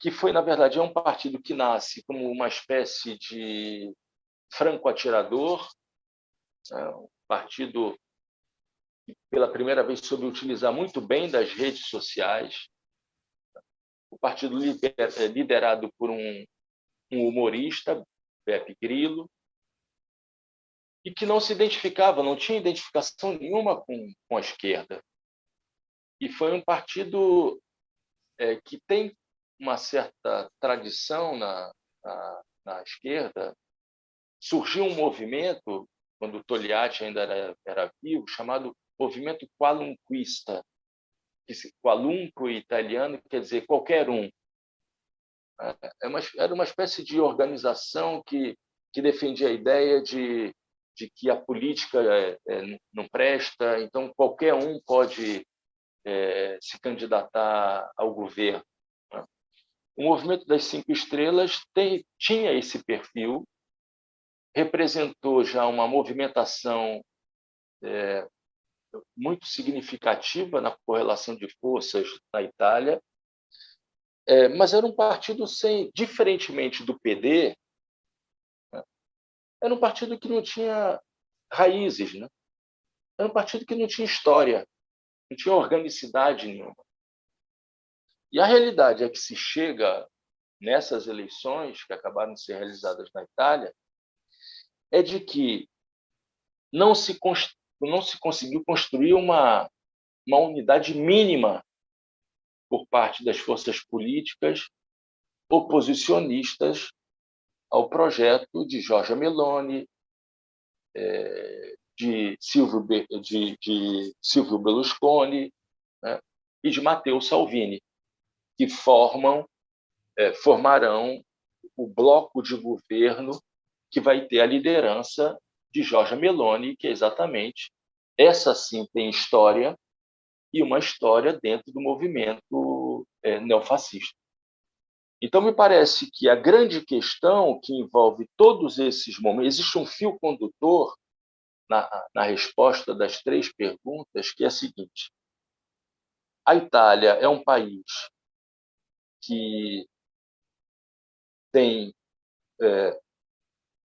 Speaker 1: Que foi, na verdade, um partido que nasce como uma espécie de franco-atirador, né? Um partido que, pela primeira vez, soube utilizar muito bem das redes sociais, o partido liderado por um humorista, Beppe Grillo, e que não se identificava, não tinha identificação nenhuma com a esquerda. E foi um partido que tem uma certa tradição na esquerda. Surgiu um movimento, quando o Togliatti ainda era vivo, chamado Movimento Qualunquista. Qualunque italiano quer dizer qualquer um. Era uma espécie de organização que defendia a ideia de que a política não presta, então qualquer um pode se candidatar ao governo. O movimento das 5 estrelas tinha esse perfil, representou já uma movimentação muito significativa na correlação de forças na Itália, mas era um partido diferentemente do PD, né? Era um partido que não tinha raízes, né? Era um partido que não tinha história, não tinha organicidade nenhuma. E a realidade é que se chega nessas eleições que acabaram de ser realizadas na Itália, é de que não se conseguiu construir uma unidade mínima por parte das forças políticas oposicionistas ao projeto de Giorgia Meloni, de Silvio Berlusconi, né, e de Matteo Salvini, que formarão o bloco de governo que vai ter a liderança de Giorgia Meloni, que é exatamente essa sim tem história, e uma história dentro do movimento neofascista. Então, me parece que a grande questão que envolve todos esses momentos, existe um fio condutor na resposta das 3 perguntas, que é a seguinte: a Itália é um país que tem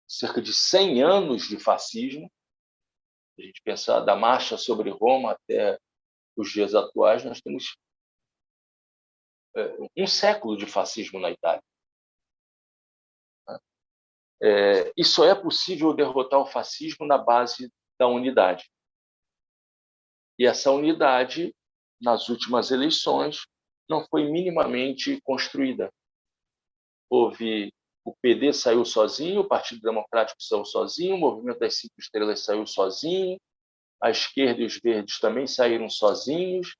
Speaker 1: cerca de 100 anos de fascismo. Se a gente pensar da Marcha sobre Roma até os dias atuais, nós temos um século de fascismo na Itália. E só é possível derrotar o fascismo na base da unidade. E essa unidade, nas últimas eleições, não foi minimamente construída. O PD saiu sozinho, o Partido Democrático saiu sozinho, o Movimento das Cinco Estrelas saiu sozinho, a esquerda e os verdes também saíram sozinhos.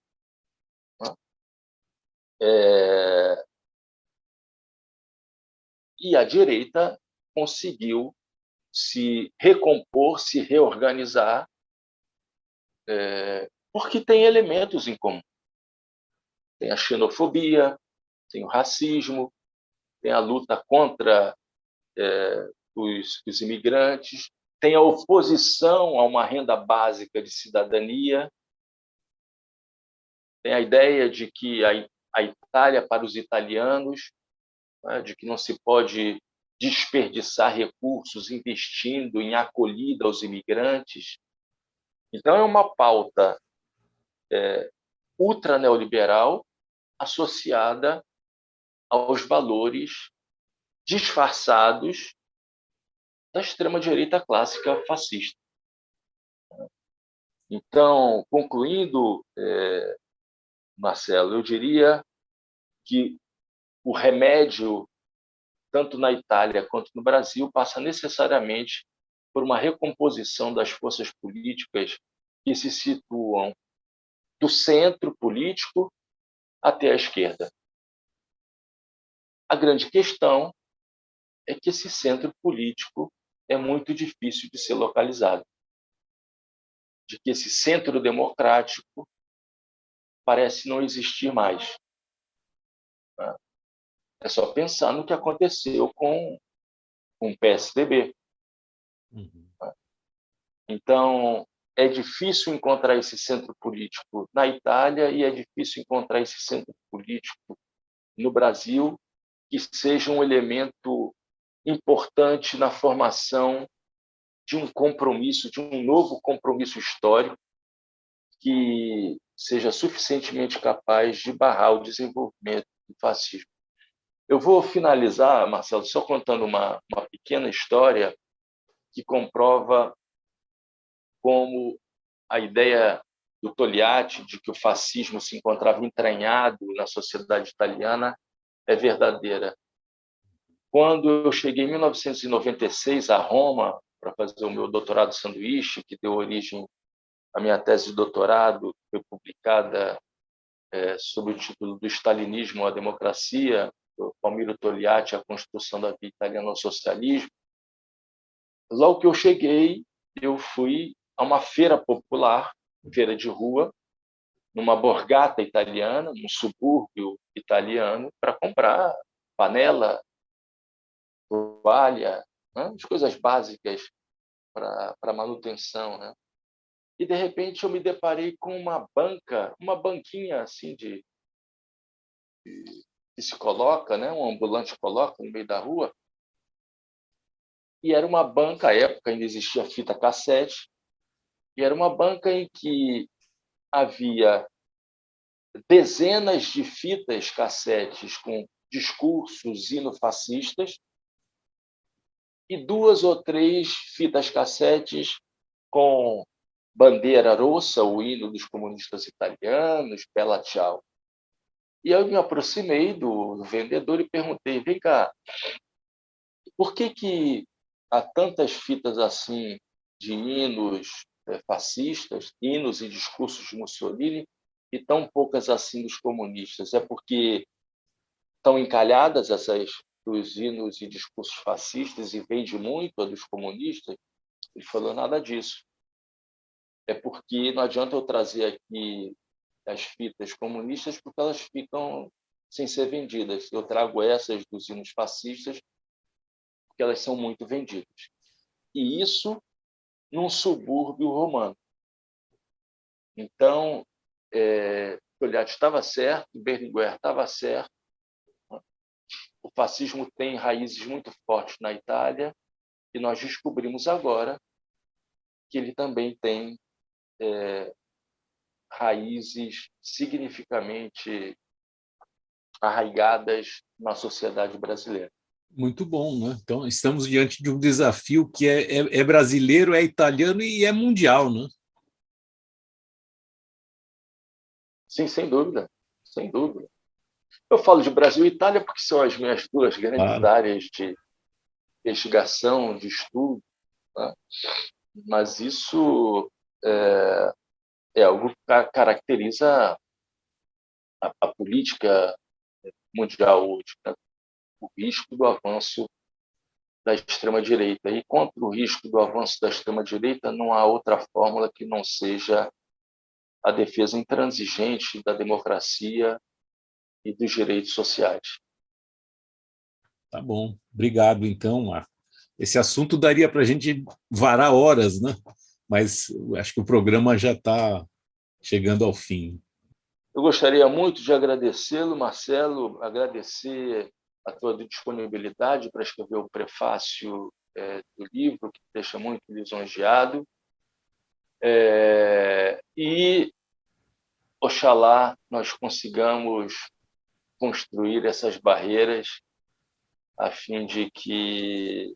Speaker 1: E a direita conseguiu se recompor, se reorganizar, porque tem elementos em comum. Tem a xenofobia, tem o racismo, tem a luta contra os imigrantes, tem a oposição a uma renda básica de cidadania, tem a ideia de que a Itália para os italianos, né, de que não se pode desperdiçar recursos investindo em acolhida aos imigrantes. Então, é uma pauta ultra-neoliberal associada aos valores disfarçados da extrema-direita clássica fascista. Então, concluindo, Marcelo, eu diria que o remédio, tanto na Itália quanto no Brasil, passa necessariamente por uma recomposição das forças políticas que se situam do centro político até a esquerda. A grande questão é que esse centro político é muito difícil de ser localizado, de que esse centro democrático parece não existir mais. É só pensar no que aconteceu com o PSDB. Então, é difícil encontrar esse centro político na Itália e é difícil encontrar esse centro político no Brasil que seja um elemento importante na formação de um compromisso, de um novo compromisso histórico que seja suficientemente capaz de barrar o desenvolvimento do fascismo. Eu vou finalizar, Marcelo, só contando uma pequena história que comprova como a ideia do Togliatti de que o fascismo se encontrava entranhado na sociedade italiana é verdadeira. Quando eu cheguei em 1996 a Roma para fazer o meu doutorado sanduíche, que deu origem à minha tese de doutorado, que foi publicada sob o título do Stalinismo à Democracia, do Palmiro Togliatti, a construção da via italiana ao socialismo. Logo que eu cheguei, eu fui a uma feira popular, feira de rua, numa borgata italiana, num subúrbio italiano, para comprar panela, toalha, né? As coisas básicas para manutenção, né? E de repente eu me deparei com uma banquinha assim que se coloca, né? Um ambulante coloca no meio da rua. E era uma banca, à época ainda existia fita cassete, e era uma banca em que havia dezenas de fitas cassetes com discursos xenofascistas e 2 ou 3 fitas cassetes com Bandeira Rossa, o hino dos comunistas italianos, Bella Ciao. E eu me aproximei do vendedor e perguntei: vem cá, por que há tantas fitas assim de hinos fascistas, hinos e discursos de Mussolini, e tão poucas assim dos comunistas? É porque estão encalhadas dos hinos e discursos fascistas e vende muito a dos comunistas? Ele falou: nada disso. É porque não adianta eu trazer aqui as fitas comunistas porque elas ficam sem ser vendidas. Eu trago essas dos hinos fascistas porque elas são muito vendidas. E isso num subúrbio romano. Então, Togliatti estava certo, Berlinguer estava certo. O fascismo tem raízes muito fortes na Itália e nós descobrimos agora que ele também tem raízes significativamente arraigadas na sociedade brasileira.
Speaker 4: Muito bom, né? Então, estamos diante de um desafio que é brasileiro, é italiano e é mundial, né?
Speaker 1: Sim, sem dúvida, sem dúvida. Eu falo de Brasil e Itália porque são as minhas duas grandes
Speaker 4: Claro.
Speaker 1: áreas de investigação, de estudo, né? Mas isso é algo que caracteriza a política mundial hoje, né? O risco do avanço da extrema-direita. E contra o risco do avanço da extrema-direita, não há outra fórmula que não seja a defesa intransigente da democracia e dos direitos sociais.
Speaker 4: Tá bom. Obrigado, então, Marco. Esse assunto daria para a gente varar horas, né? Mas acho que o programa já está chegando ao fim.
Speaker 1: Eu gostaria muito de agradecê-lo, Marcelo, agradecer a tua disponibilidade para escrever o prefácio do livro, que me deixa muito lisonjeado. E, oxalá, nós consigamos construir essas barreiras a fim de que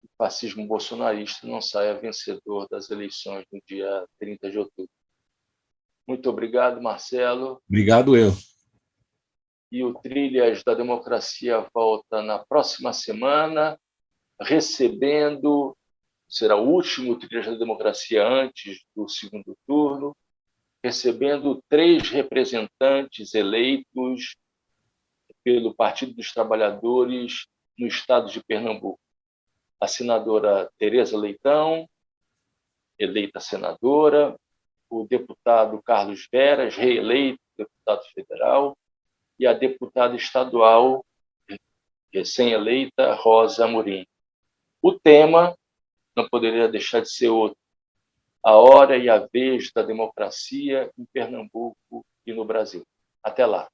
Speaker 1: o fascismo bolsonarista não saia vencedor das eleições no dia 30 de outubro. Muito obrigado, Marcelo.
Speaker 4: Obrigado, eu.
Speaker 1: E o Trilhas da Democracia volta na próxima semana, recebendo, será o último Trilhas da Democracia antes do segundo turno, recebendo 3 representantes eleitos pelo Partido dos Trabalhadores no estado de Pernambuco. A senadora Tereza Leitão, eleita senadora, o deputado Carlos Veras, reeleito deputado federal, e a deputada estadual recém-eleita Rosa Amorim. O tema não poderia deixar de ser outro: a hora e a vez da democracia em Pernambuco e no Brasil. Até lá.